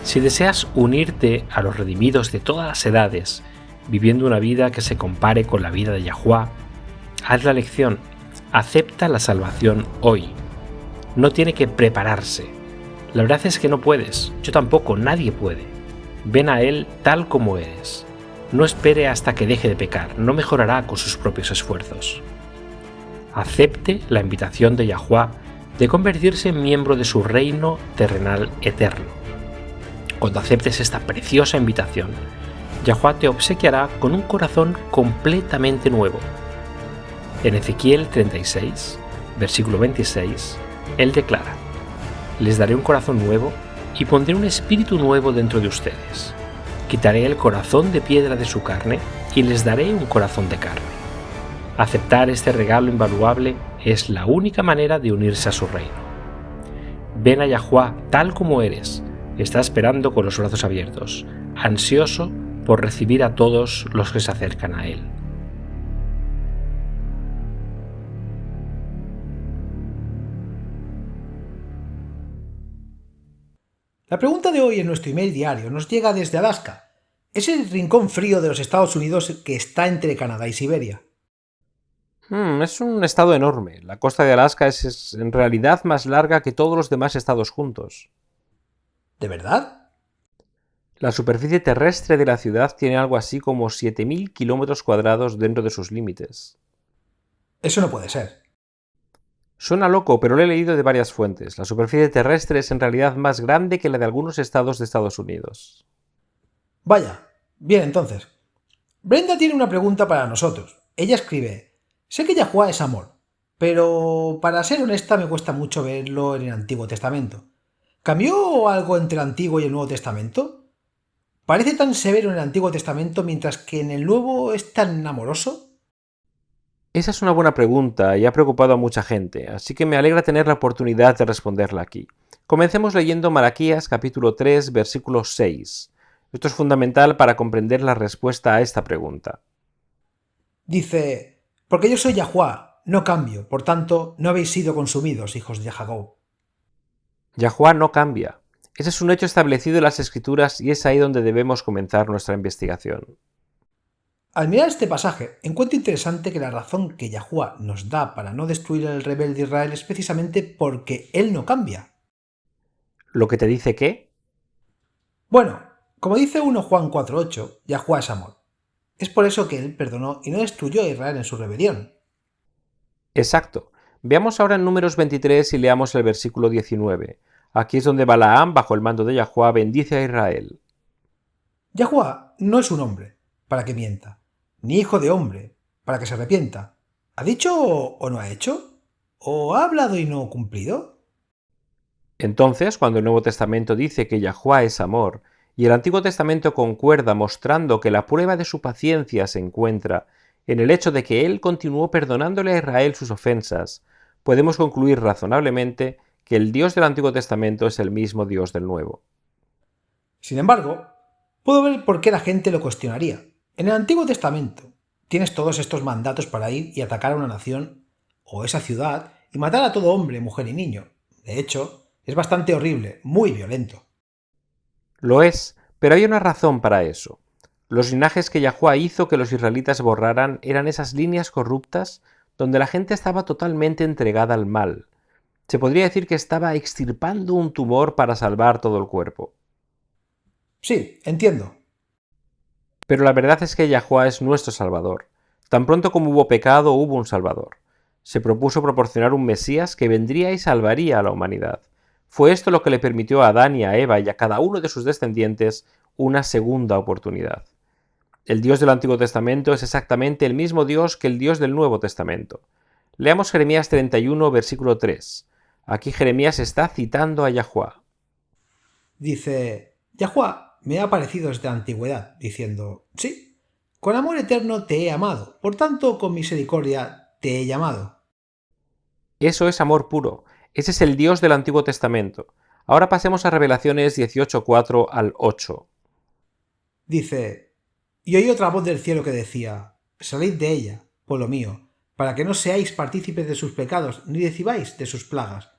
Si deseas unirte a los redimidos de todas las edades, viviendo una vida que se compare con la vida de Yahuwah, haz la elección, acepta la salvación hoy. No tiene que prepararse. La verdad es que no puedes, yo tampoco, nadie puede. Ven a Él tal como eres. No espere hasta que deje de pecar, no mejorará con sus propios esfuerzos. Acepte la invitación de Yahuwah de convertirse en miembro de su reino terrenal eterno. Cuando aceptes esta preciosa invitación, Yahuwah te obsequiará con un corazón completamente nuevo. En Ezequiel 36, versículo 26, Él declara: les daré un corazón nuevo y pondré un espíritu nuevo dentro de ustedes. Quitaré el corazón de piedra de su carne y les daré un corazón de carne. Aceptar este regalo invaluable es la única manera de unirse a su reino. Ven a Yahuwah tal como eres, está esperando con los brazos abiertos, ansioso por recibir a todos los que se acercan a Él. La pregunta de hoy en nuestro email diario nos llega desde Alaska, ese rincón frío de los Estados Unidos que está entre Canadá y Siberia. Es un estado enorme. La costa de Alaska es en realidad más larga que todos los demás estados juntos. ¿De verdad? La superficie terrestre de la ciudad tiene algo así como 7.000 kilómetros cuadrados dentro de sus límites. Eso no puede ser. Suena loco, pero lo he leído de varias fuentes. La superficie terrestre es en realidad más grande que la de algunos estados de Estados Unidos. Vaya, bien entonces. Brenda tiene una pregunta para nosotros. Ella escribe: sé que Yahuwah es amor, pero para ser honesta me cuesta mucho verlo en el Antiguo Testamento. ¿Cambió algo entre el Antiguo y el Nuevo Testamento? ¿Parece tan severo en el Antiguo Testamento mientras que en el Nuevo es tan amoroso? Esa es una buena pregunta y ha preocupado a mucha gente, así que me alegra tener la oportunidad de responderla aquí. Comencemos leyendo Malaquías capítulo 3, versículo 6. Esto es fundamental para comprender la respuesta a esta pregunta. Dice: porque yo soy Yahuwah, no cambio, por tanto no habéis sido consumidos, hijos de Jacob. Yahuwah no cambia. Ese es un hecho establecido en las Escrituras y es ahí donde debemos comenzar nuestra investigación. Al mirar este pasaje, encuentro interesante que la razón que Yahuwah nos da para no destruir al rebelde Israel es precisamente porque él no cambia. ¿Lo que te dice qué? Bueno, como dice 1 Juan 4:8, Yahuwah es amor. Es por eso que él perdonó y no destruyó a Israel en su rebelión. Exacto. Veamos ahora en Números 23 y leamos el versículo 19. Aquí es donde Balaam, bajo el mando de Yahuwah, bendice a Israel. Yahuwah no es un hombre, para que mienta, ni hijo de hombre, para que se arrepienta. ¿Ha dicho o no ha hecho? ¿O ha hablado y no cumplido? Entonces, cuando el Nuevo Testamento dice que Yahuwah es amor, y el Antiguo Testamento concuerda mostrando que la prueba de su paciencia se encuentra en el hecho de que Él continuó perdonándole a Israel sus ofensas, podemos concluir razonablemente que el Dios del Antiguo Testamento es el mismo Dios del Nuevo. Sin embargo, puedo ver por qué la gente lo cuestionaría. En el Antiguo Testamento tienes todos estos mandatos para ir y atacar a una nación o esa ciudad y matar a todo hombre, mujer y niño. De hecho, es bastante horrible, muy violento. Lo es, pero hay una razón para eso. Los linajes que Yahuwá hizo que los israelitas borraran eran esas líneas corruptas donde la gente estaba totalmente entregada al mal. Se podría decir que estaba extirpando un tumor para salvar todo el cuerpo. Sí, entiendo. Pero la verdad es que Yahuwá es nuestro Salvador. Tan pronto como hubo pecado, hubo un Salvador. Se propuso proporcionar un Mesías que vendría y salvaría a la humanidad. Fue esto lo que le permitió a Adán y a Eva y a cada uno de sus descendientes una segunda oportunidad. El Dios del Antiguo Testamento es exactamente el mismo Dios que el Dios del Nuevo Testamento. Leamos Jeremías 31, versículo 3. Aquí Jeremías está citando a Yahuwá. Dice, Yahuwá me ha aparecido desde la antigüedad, diciendo, sí, con amor eterno te he amado, por tanto con misericordia te he llamado. Eso es amor puro. Ese es el Dios del Antiguo Testamento. Ahora pasemos a Revelaciones 18:4 al 8. Dice, y oí otra voz del cielo que decía, salid de ella, pueblo mío, para que no seáis partícipes de sus pecados, ni recibáis de sus plagas,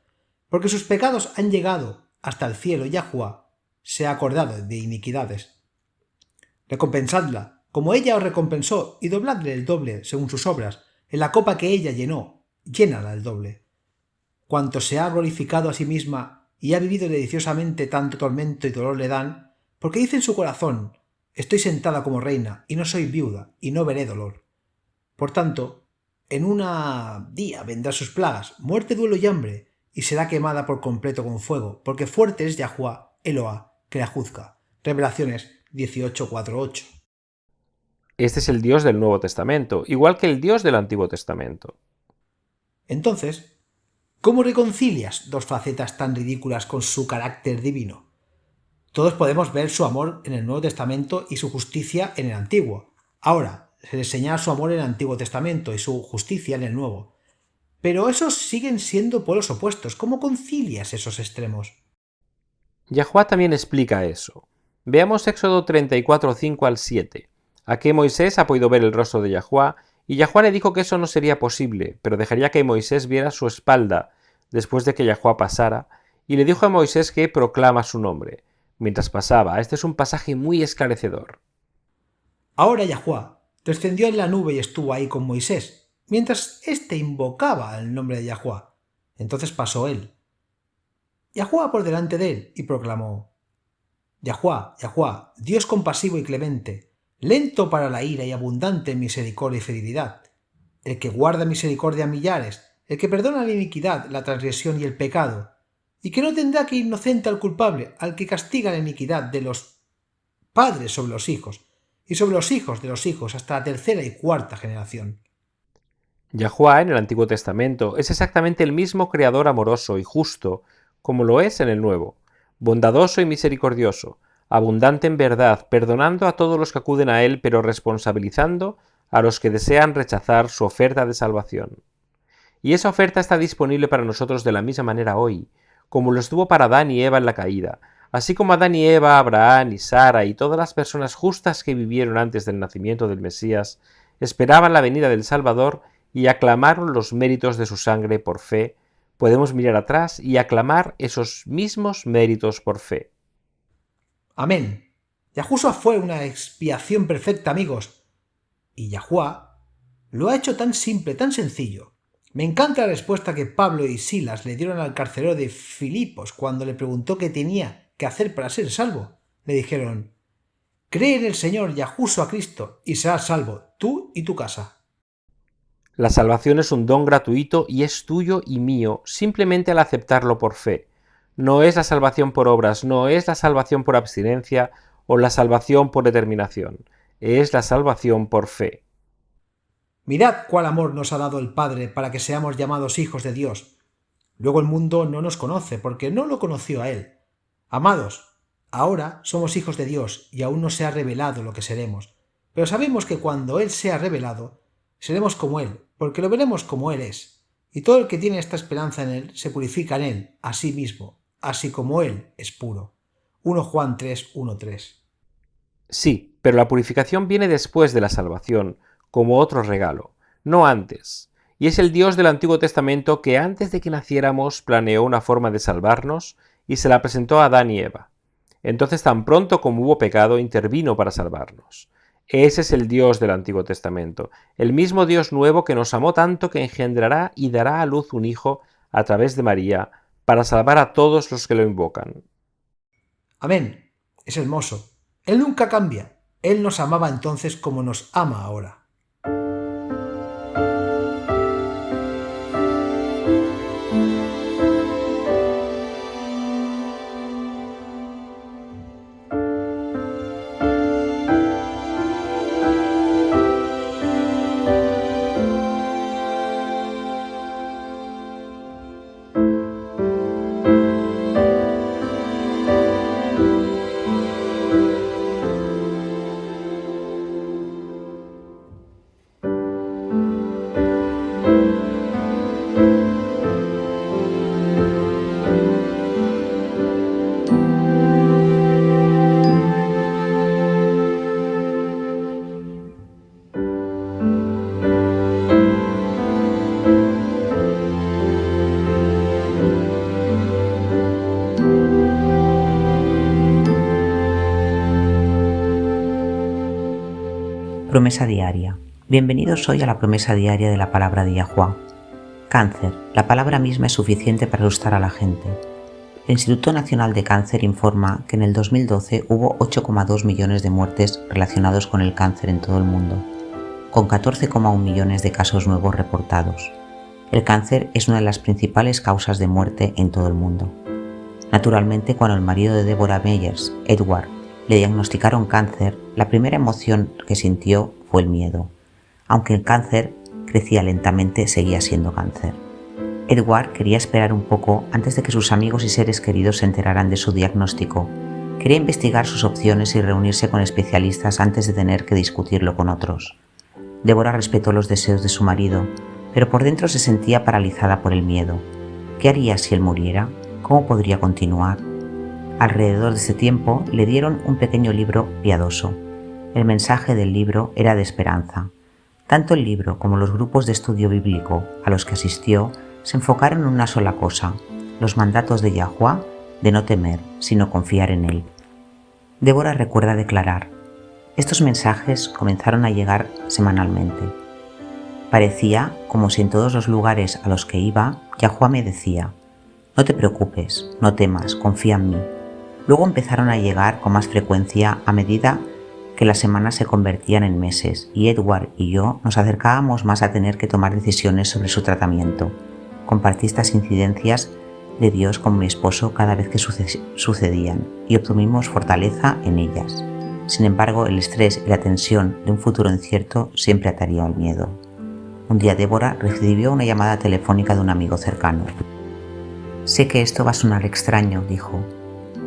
porque sus pecados han llegado hasta el cielo, y Yahuwá se ha acordado de iniquidades. Recompensadla, como ella os recompensó, y dobladle el doble según sus obras, en la copa que ella llenó, llénala el doble. Cuanto se ha glorificado a sí misma y ha vivido deliciosamente, tanto tormento y dolor le dan, porque dice en su corazón, estoy sentada como reina, y no soy viuda, y no veré dolor. Por tanto, en un día vendrán sus plagas, muerte, duelo y hambre, y será quemada por completo con fuego, porque fuerte es Yahuwá, Eloá, que la juzga. Revelaciones 18:4-8. Este es el Dios del Nuevo Testamento, igual que el Dios del Antiguo Testamento. Entonces, ¿cómo reconcilias dos facetas tan ridículas con su carácter divino? Todos podemos ver su amor en el Nuevo Testamento y su justicia en el Antiguo. Ahora, se les señala su amor en el Antiguo Testamento y su justicia en el Nuevo. Pero esos siguen siendo polos opuestos. ¿Cómo concilias esos extremos? Yahuwá también explica eso. Veamos Éxodo 34:5 al 7. Aquí Moisés ha podido ver el rostro de Yahuwá, y Yahuwá le dijo que eso no sería posible, pero dejaría que Moisés viera su espalda después de que Yahuwá pasara, y le dijo a Moisés que proclama su nombre. Mientras pasaba, este es un pasaje muy esclarecedor. Ahora Yahuwá descendió en la nube y estuvo ahí con Moisés, mientras éste invocaba el nombre de Yahuwá. Entonces pasó él. Yahuwá por delante de él y proclamó, Yahuwá, Yahuwá, Dios compasivo y clemente, lento para la ira y abundante en misericordia y fidelidad, el que guarda misericordia a millares, el que perdona la iniquidad, la transgresión y el pecado, y que no tendrá que inocente al culpable, al que castiga la iniquidad de los padres sobre los hijos, y sobre los hijos de los hijos hasta la tercera y cuarta generación. Yahuwá en el Antiguo Testamento es exactamente el mismo Creador amoroso y justo como lo es en el Nuevo, bondadoso y misericordioso, abundante en verdad, perdonando a todos los que acuden a Él, pero responsabilizando a los que desean rechazar su oferta de salvación. Y esa oferta está disponible para nosotros de la misma manera hoy, como lo estuvo para Adán y Eva en la caída, así como Adán y Eva, Abraham y Sara y todas las personas justas que vivieron antes del nacimiento del Mesías, esperaban la venida del Salvador y aclamaron los méritos de su sangre por fe. Podemos mirar atrás y aclamar esos mismos méritos por fe. Amén. Yahushua fue una expiación perfecta, amigos. Y Yahuwá lo ha hecho tan simple, tan sencillo. Me encanta la respuesta que Pablo y Silas le dieron al carcelero de Filipos cuando le preguntó qué tenía que hacer para ser salvo. Le dijeron, cree en el Señor Yahushua Cristo y serás salvo, tú y tu casa. La salvación es un don gratuito y es tuyo y mío simplemente al aceptarlo por fe. No es la salvación por obras, no es la salvación por abstinencia o la salvación por determinación. Es la salvación por fe. Mirad cuál amor nos ha dado el Padre para que seamos llamados hijos de Dios. Luego el mundo no nos conoce porque no lo conoció a Él. Amados, ahora somos hijos de Dios y aún no se ha revelado lo que seremos. Pero sabemos que cuando Él sea revelado, seremos como Él, porque lo veremos como Él es. Y todo el que tiene esta esperanza en Él se purifica en Él, a sí mismo, así como Él es puro. 1 Juan 3:1-3. Sí, pero la purificación viene después de la salvación, como otro regalo, no antes. Y es el Dios del Antiguo Testamento que antes de que naciéramos planeó una forma de salvarnos y se la presentó a Adán y Eva. Entonces tan pronto como hubo pecado intervino para salvarnos. Ese es el Dios del Antiguo Testamento, el mismo Dios nuevo que nos amó tanto que engendrará y dará a luz un hijo a través de María para salvar a todos los que lo invocan. Amén. Es hermoso. Él nunca cambia. Él nos amaba entonces como nos ama ahora. Promesa diaria. Bienvenidos hoy a la promesa diaria de la palabra de Yahuwah. Cáncer. La palabra misma es suficiente para asustar a la gente. El Instituto Nacional de Cáncer informa que en el 2012 hubo 8,2 millones de muertes relacionadas con el cáncer en todo el mundo, con 14,1 millones de casos nuevos reportados. El cáncer es una de las principales causas de muerte en todo el mundo. Naturalmente, cuando el marido de Deborah Meyers, Edward, le diagnosticaron cáncer, la primera emoción que sintió fue el miedo. Aunque el cáncer crecía lentamente, seguía siendo cáncer. Edward quería esperar un poco antes de que sus amigos y seres queridos se enteraran de su diagnóstico. Quería investigar sus opciones y reunirse con especialistas antes de tener que discutirlo con otros. Deborah respetó los deseos de su marido, pero por dentro se sentía paralizada por el miedo. ¿Qué haría si él muriera? ¿Cómo podría continuar? Alrededor de ese tiempo le dieron un pequeño libro piadoso. El mensaje del libro era de esperanza. Tanto el libro como los grupos de estudio bíblico a los que asistió se enfocaron en una sola cosa, los mandatos de Yahuwah de no temer, sino confiar en él. Deborah recuerda declarar: estos mensajes comenzaron a llegar semanalmente. Parecía como si en todos los lugares a los que iba, Yahuwah me decía: no te preocupes, no temas, confía en mí. Luego empezaron a llegar con más frecuencia a medida que las semanas se convertían en meses y Edward y yo nos acercábamos más a tener que tomar decisiones sobre su tratamiento. Compartí estas incidencias de Dios con mi esposo cada vez que sucedían y obtuvimos fortaleza en ellas. Sin embargo, el estrés y la tensión de un futuro incierto siempre atarían al miedo. Un día Deborah recibió una llamada telefónica de un amigo cercano. Sé que esto va a sonar extraño, dijo,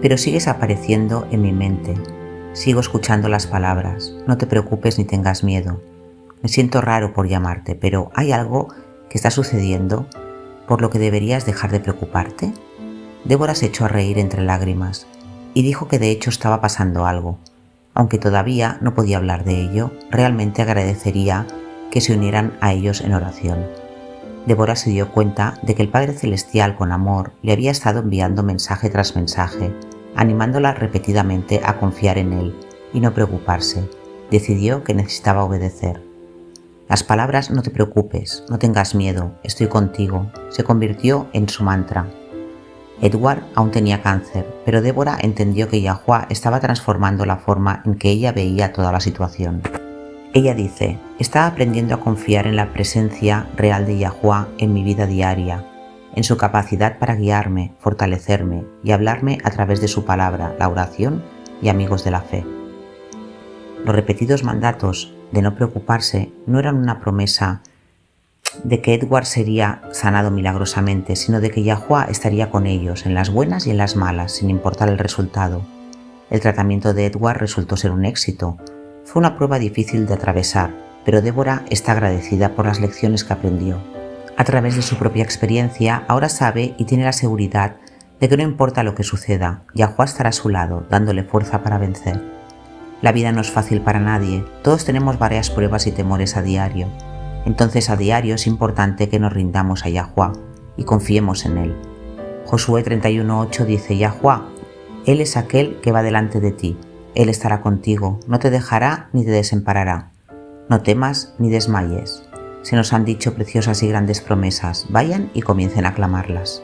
pero sigues apareciendo en mi mente. Sigo escuchando las palabras. No te preocupes ni tengas miedo. Me siento raro por llamarte, pero ¿hay algo que está sucediendo por lo que deberías dejar de preocuparte? Deborah se echó a reír entre lágrimas y dijo que de hecho estaba pasando algo. Aunque todavía no podía hablar de ello, realmente agradecería que se unieran a ellos en oración. Deborah se dio cuenta de que el Padre Celestial con amor le había estado enviando mensaje tras mensaje, animándola repetidamente a confiar en él y no preocuparse. Decidió que necesitaba obedecer. Las palabras "no te preocupes, no tengas miedo, estoy contigo" se convirtió en su mantra. Edward aún tenía cáncer, pero Deborah entendió que Yahuwah estaba transformando la forma en que ella veía toda la situación. Ella dice: estaba aprendiendo a confiar en la presencia real de Yahuwah en mi vida diaria, en su capacidad para guiarme, fortalecerme y hablarme a través de su palabra, la oración y amigos de la fe. Los repetidos mandatos de no preocuparse no eran una promesa de que Edward sería sanado milagrosamente, sino de que Yahuwah estaría con ellos en las buenas y en las malas, sin importar el resultado. El tratamiento de Edward resultó ser un éxito. Fue una prueba difícil de atravesar, pero Deborah está agradecida por las lecciones que aprendió. A través de su propia experiencia, ahora sabe y tiene la seguridad de que no importa lo que suceda, Yahuwah estará a su lado, dándole fuerza para vencer. La vida no es fácil para nadie, todos tenemos varias pruebas y temores a diario. Entonces a diario es importante que nos rindamos a Yahuwah y confiemos en él. Josué 31:8 dice: Yahuwah, él es aquel que va delante de ti, Él estará contigo, no te dejará ni te desamparará. No temas ni desmayes. Se nos han dicho preciosas y grandes promesas. Vayan y comiencen a clamarlas.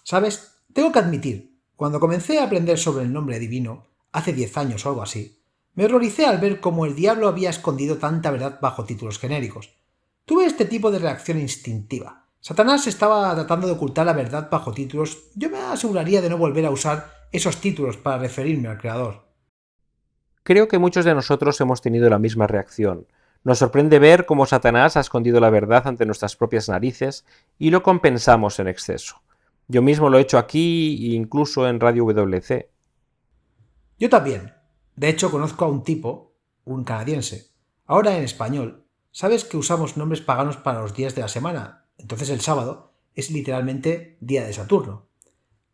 ¿Sabes? Tengo que admitir, cuando comencé a aprender sobre el nombre divino, hace 10 años o algo así, me horroricé al ver cómo el diablo había escondido tanta verdad bajo títulos genéricos. Tuve este tipo de reacción instintiva. Satanás estaba tratando de ocultar la verdad bajo títulos. Yo me aseguraría de no volver a usar esos títulos para referirme al Creador. Creo que muchos de nosotros hemos tenido la misma reacción. Nos sorprende ver cómo Satanás ha escondido la verdad ante nuestras propias narices y lo compensamos en exceso. Yo mismo lo he hecho aquí e incluso en Radio WC. Yo también. De hecho, conozco a un tipo, un canadiense. Ahora en español, sabes que usamos nombres paganos para los días de la semana. Entonces el sábado es literalmente día de Saturno.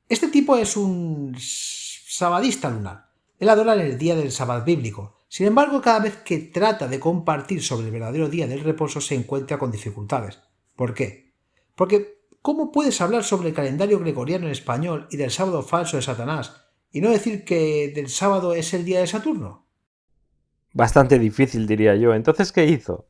Este tipo es un sabadista lunar. Él adora el día del sábado bíblico. Sin embargo, cada vez que trata de compartir sobre el verdadero día del reposo se encuentra con dificultades. ¿Por qué? Porque ¿cómo puedes hablar sobre el calendario gregoriano en español y del sábado falso de Satanás y no decir que del sábado es el día de Saturno? Bastante difícil, diría yo. Entonces, ¿qué hizo?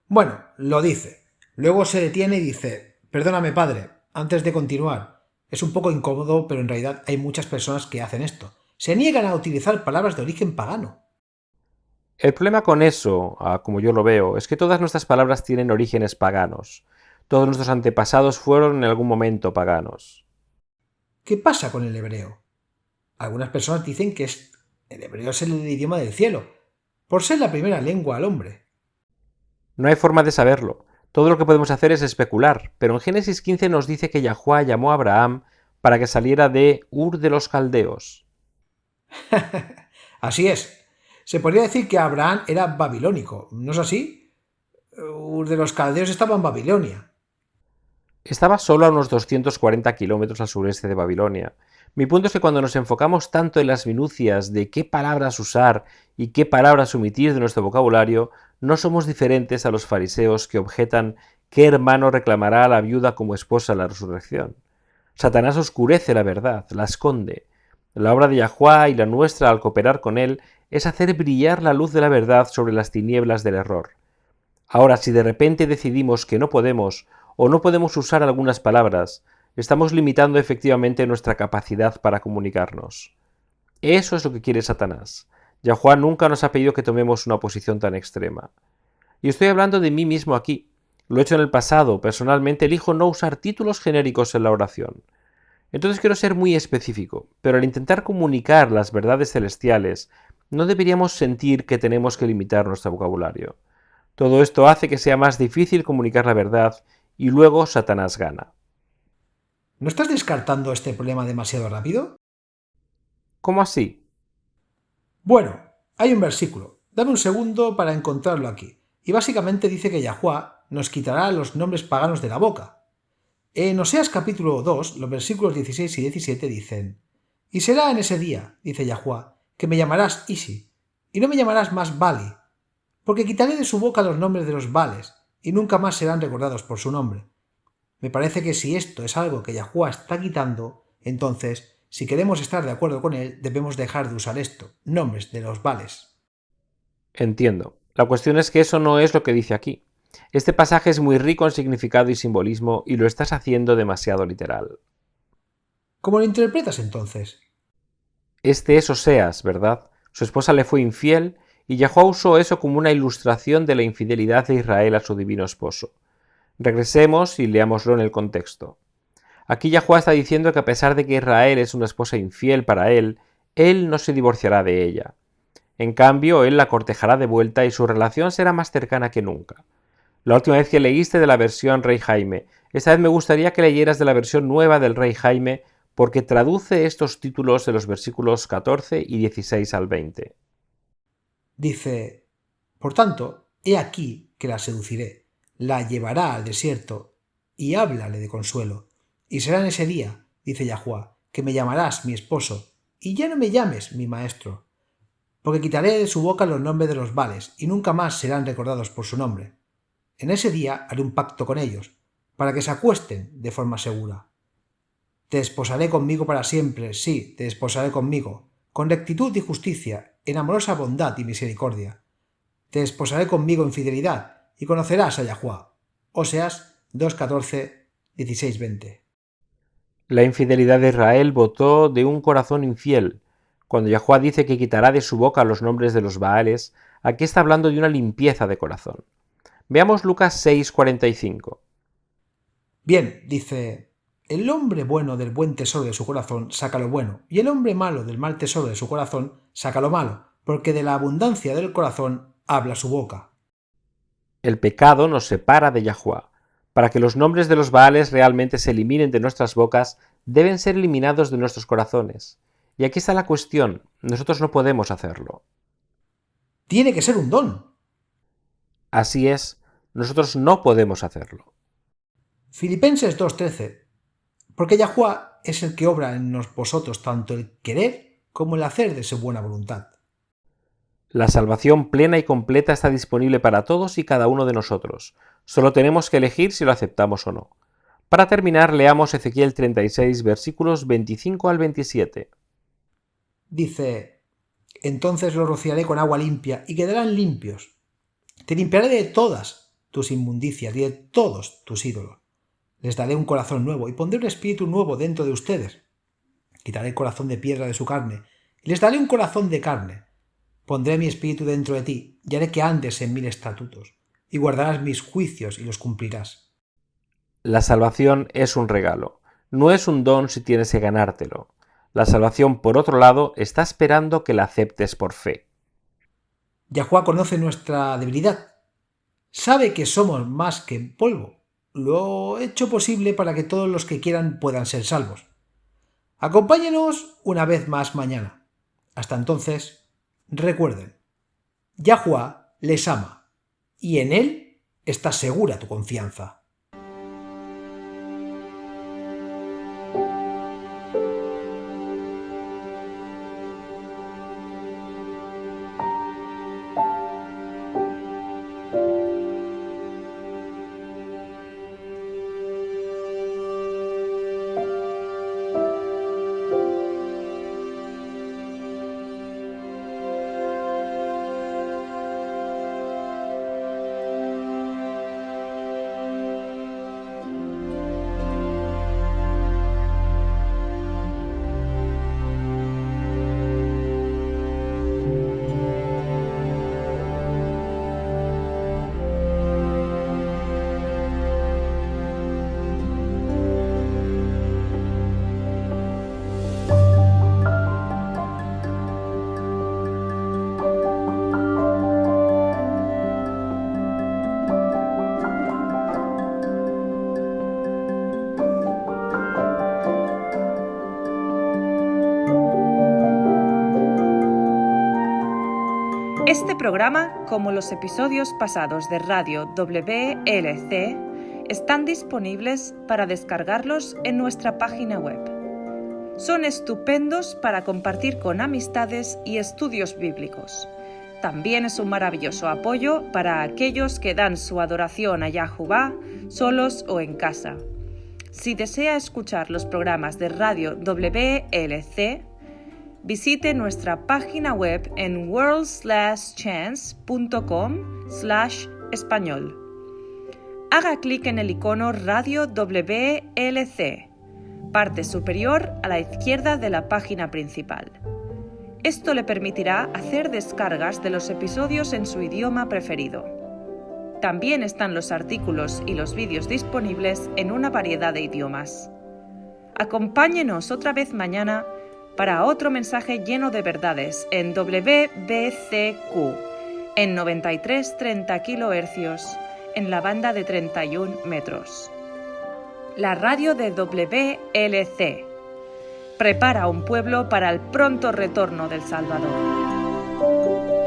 Bueno, lo dice. Luego se detiene y dice: perdóname, padre, antes de continuar. Es un poco incómodo, pero en realidad hay muchas personas que hacen esto. Se niegan a utilizar palabras de origen pagano. El problema con eso, como yo lo veo, es que todas nuestras palabras tienen orígenes paganos. Todos nuestros antepasados fueron en algún momento paganos. ¿Qué pasa con el hebreo? Algunas personas dicen que el hebreo es el idioma del cielo, por ser la primera lengua al hombre. No hay forma de saberlo. Todo lo que podemos hacer es especular, pero en Génesis 15 nos dice que Yahuwá llamó a Abraham para que saliera de Ur de los Caldeos. Así es. Se podría decir que Abraham era babilónico, ¿no es así? Ur de los Caldeos estaba en Babilonia. Estaba solo a unos 240 kilómetros al sureste de Babilonia. Mi punto es que cuando nos enfocamos tanto en las minucias de qué palabras usar y qué palabras omitir de nuestro vocabulario, no somos diferentes a los fariseos que objetan qué hermano reclamará a la viuda como esposa en la resurrección. Satanás oscurece la verdad, la esconde. La obra de Yahuwá y la nuestra al cooperar con él es hacer brillar la luz de la verdad sobre las tinieblas del error. Ahora, si de repente decidimos que no podemos o no podemos usar algunas palabras, estamos limitando efectivamente nuestra capacidad para comunicarnos. Eso es lo que quiere Satanás. Yahuwá nunca nos ha pedido que tomemos una posición tan extrema. Y estoy hablando de mí mismo aquí. Lo he hecho en el pasado. Personalmente elijo no usar títulos genéricos en la oración. Entonces quiero ser muy específico, pero al intentar comunicar las verdades celestiales, no deberíamos sentir que tenemos que limitar nuestro vocabulario. Todo esto hace que sea más difícil comunicar la verdad y luego Satanás gana. ¿No estás descartando este problema demasiado rápido? ¿Cómo así? Bueno, hay un versículo. Dame un segundo para encontrarlo aquí. Y básicamente dice que Yahuwá nos quitará los nombres paganos de la boca. En Oseas capítulo 2, los versículos 16 y 17 dicen: Y será en ese día, dice Yahuwá, que me llamarás Isi, y no me llamarás más Bali, porque quitaré de su boca los nombres de los Bales, y nunca más serán recordados por su nombre. Me parece que si esto es algo que Yahuwá está quitando, entonces, si queremos estar de acuerdo con él, debemos dejar de usar esto, nombres de los Bales. Entiendo. La cuestión es que eso no es lo que dice aquí. Este pasaje es muy rico en significado y simbolismo y lo estás haciendo demasiado literal. ¿Cómo lo interpretas entonces? Este es Oseas, ¿verdad? Su esposa le fue infiel y Yahuwá usó eso como una ilustración de la infidelidad de Israel a su divino esposo. Regresemos y leámoslo en el contexto. Aquí Yahuwá está diciendo que a pesar de que Israel es una esposa infiel para él no se divorciará de ella. En cambio, él la cortejará de vuelta y su relación será más cercana que nunca. La última vez que leíste de la versión Rey Jaime, esta vez me gustaría que leyeras de la versión nueva del Rey Jaime porque traduce estos títulos de los versículos 14 y 16 al 20. Dice: Por tanto, he aquí que la seduciré, la llevará al desierto y háblale de consuelo. Y será en ese día, dice Yahuwá, que me llamarás mi esposo, y ya no me llames mi maestro, porque quitaré de su boca los nombres de los Bales, y nunca más serán recordados por su nombre. En ese día haré un pacto con ellos, para que se acuesten de forma segura. Te desposaré conmigo para siempre, sí, te desposaré conmigo, con rectitud y justicia, en amorosa bondad y misericordia. Te desposaré conmigo en fidelidad, y conocerás a Yahuwá. Oseas 2:14, 16-20. La infidelidad de Israel brotó de un corazón infiel. Cuando Yahuwá dice que quitará de su boca los nombres de los Baales, aquí está hablando de una limpieza de corazón. Veamos Lucas 6:45. Bien, dice, el hombre bueno del buen tesoro de su corazón saca lo bueno, y el hombre malo del mal tesoro de su corazón saca lo malo, porque de la abundancia del corazón habla su boca. El pecado nos separa de Yahuwá. Para que los nombres de los Baales realmente se eliminen de nuestras bocas, deben ser eliminados de nuestros corazones. Y aquí está la cuestión, nosotros no podemos hacerlo. Tiene que ser un don. Así es, nosotros no podemos hacerlo. Filipenses 2:13. Porque Yahuwá es el que obra en vosotros tanto el querer como el hacer de su buena voluntad. La salvación plena y completa está disponible para todos y cada uno de nosotros. Solo tenemos que elegir si lo aceptamos o no. Para terminar, leamos Ezequiel 36, versículos 25 al 27. Dice, entonces los rociaré con agua limpia y quedarán limpios. Te limpiaré de todas tus inmundicias y de todos tus ídolos. Les daré un corazón nuevo y pondré un espíritu nuevo dentro de ustedes. Quitaré el corazón de piedra de su carne y les daré un corazón de carne. Pondré mi espíritu dentro de ti y haré que andes en mis estatutos y guardarás mis juicios y los cumplirás. La salvación es un regalo, no es un don si tienes que ganártelo. La salvación, por otro lado, está esperando que la aceptes por fe. Yahuwá conoce nuestra debilidad. Sabe que somos más que polvo. Lo he hecho posible para que todos los que quieran puedan ser salvos. Acompáñenos una vez más mañana. Hasta entonces, recuerden, Yahuwá les ama y en él está segura tu confianza. Este programa, como los episodios pasados de Radio WLC, están disponibles para descargarlos en nuestra página web. Son estupendos para compartir con amistades y estudios bíblicos. También es un maravilloso apoyo para aquellos que dan su adoración a Yahuwá solos o en casa. Si desea escuchar los programas de Radio WLC, visite nuestra página web en worldslastchance.com/español. Haga clic en el icono Radio WLC, parte superior a la izquierda de la página principal. Esto le permitirá hacer descargas de los episodios en su idioma preferido. También están los artículos y los vídeos disponibles en una variedad de idiomas. Acompáñenos otra vez mañana para otro mensaje lleno de verdades en WBCQ, en 93.30 kHz, en la banda de 31 metros. La radio de WLC prepara un pueblo para el pronto retorno del Salvador.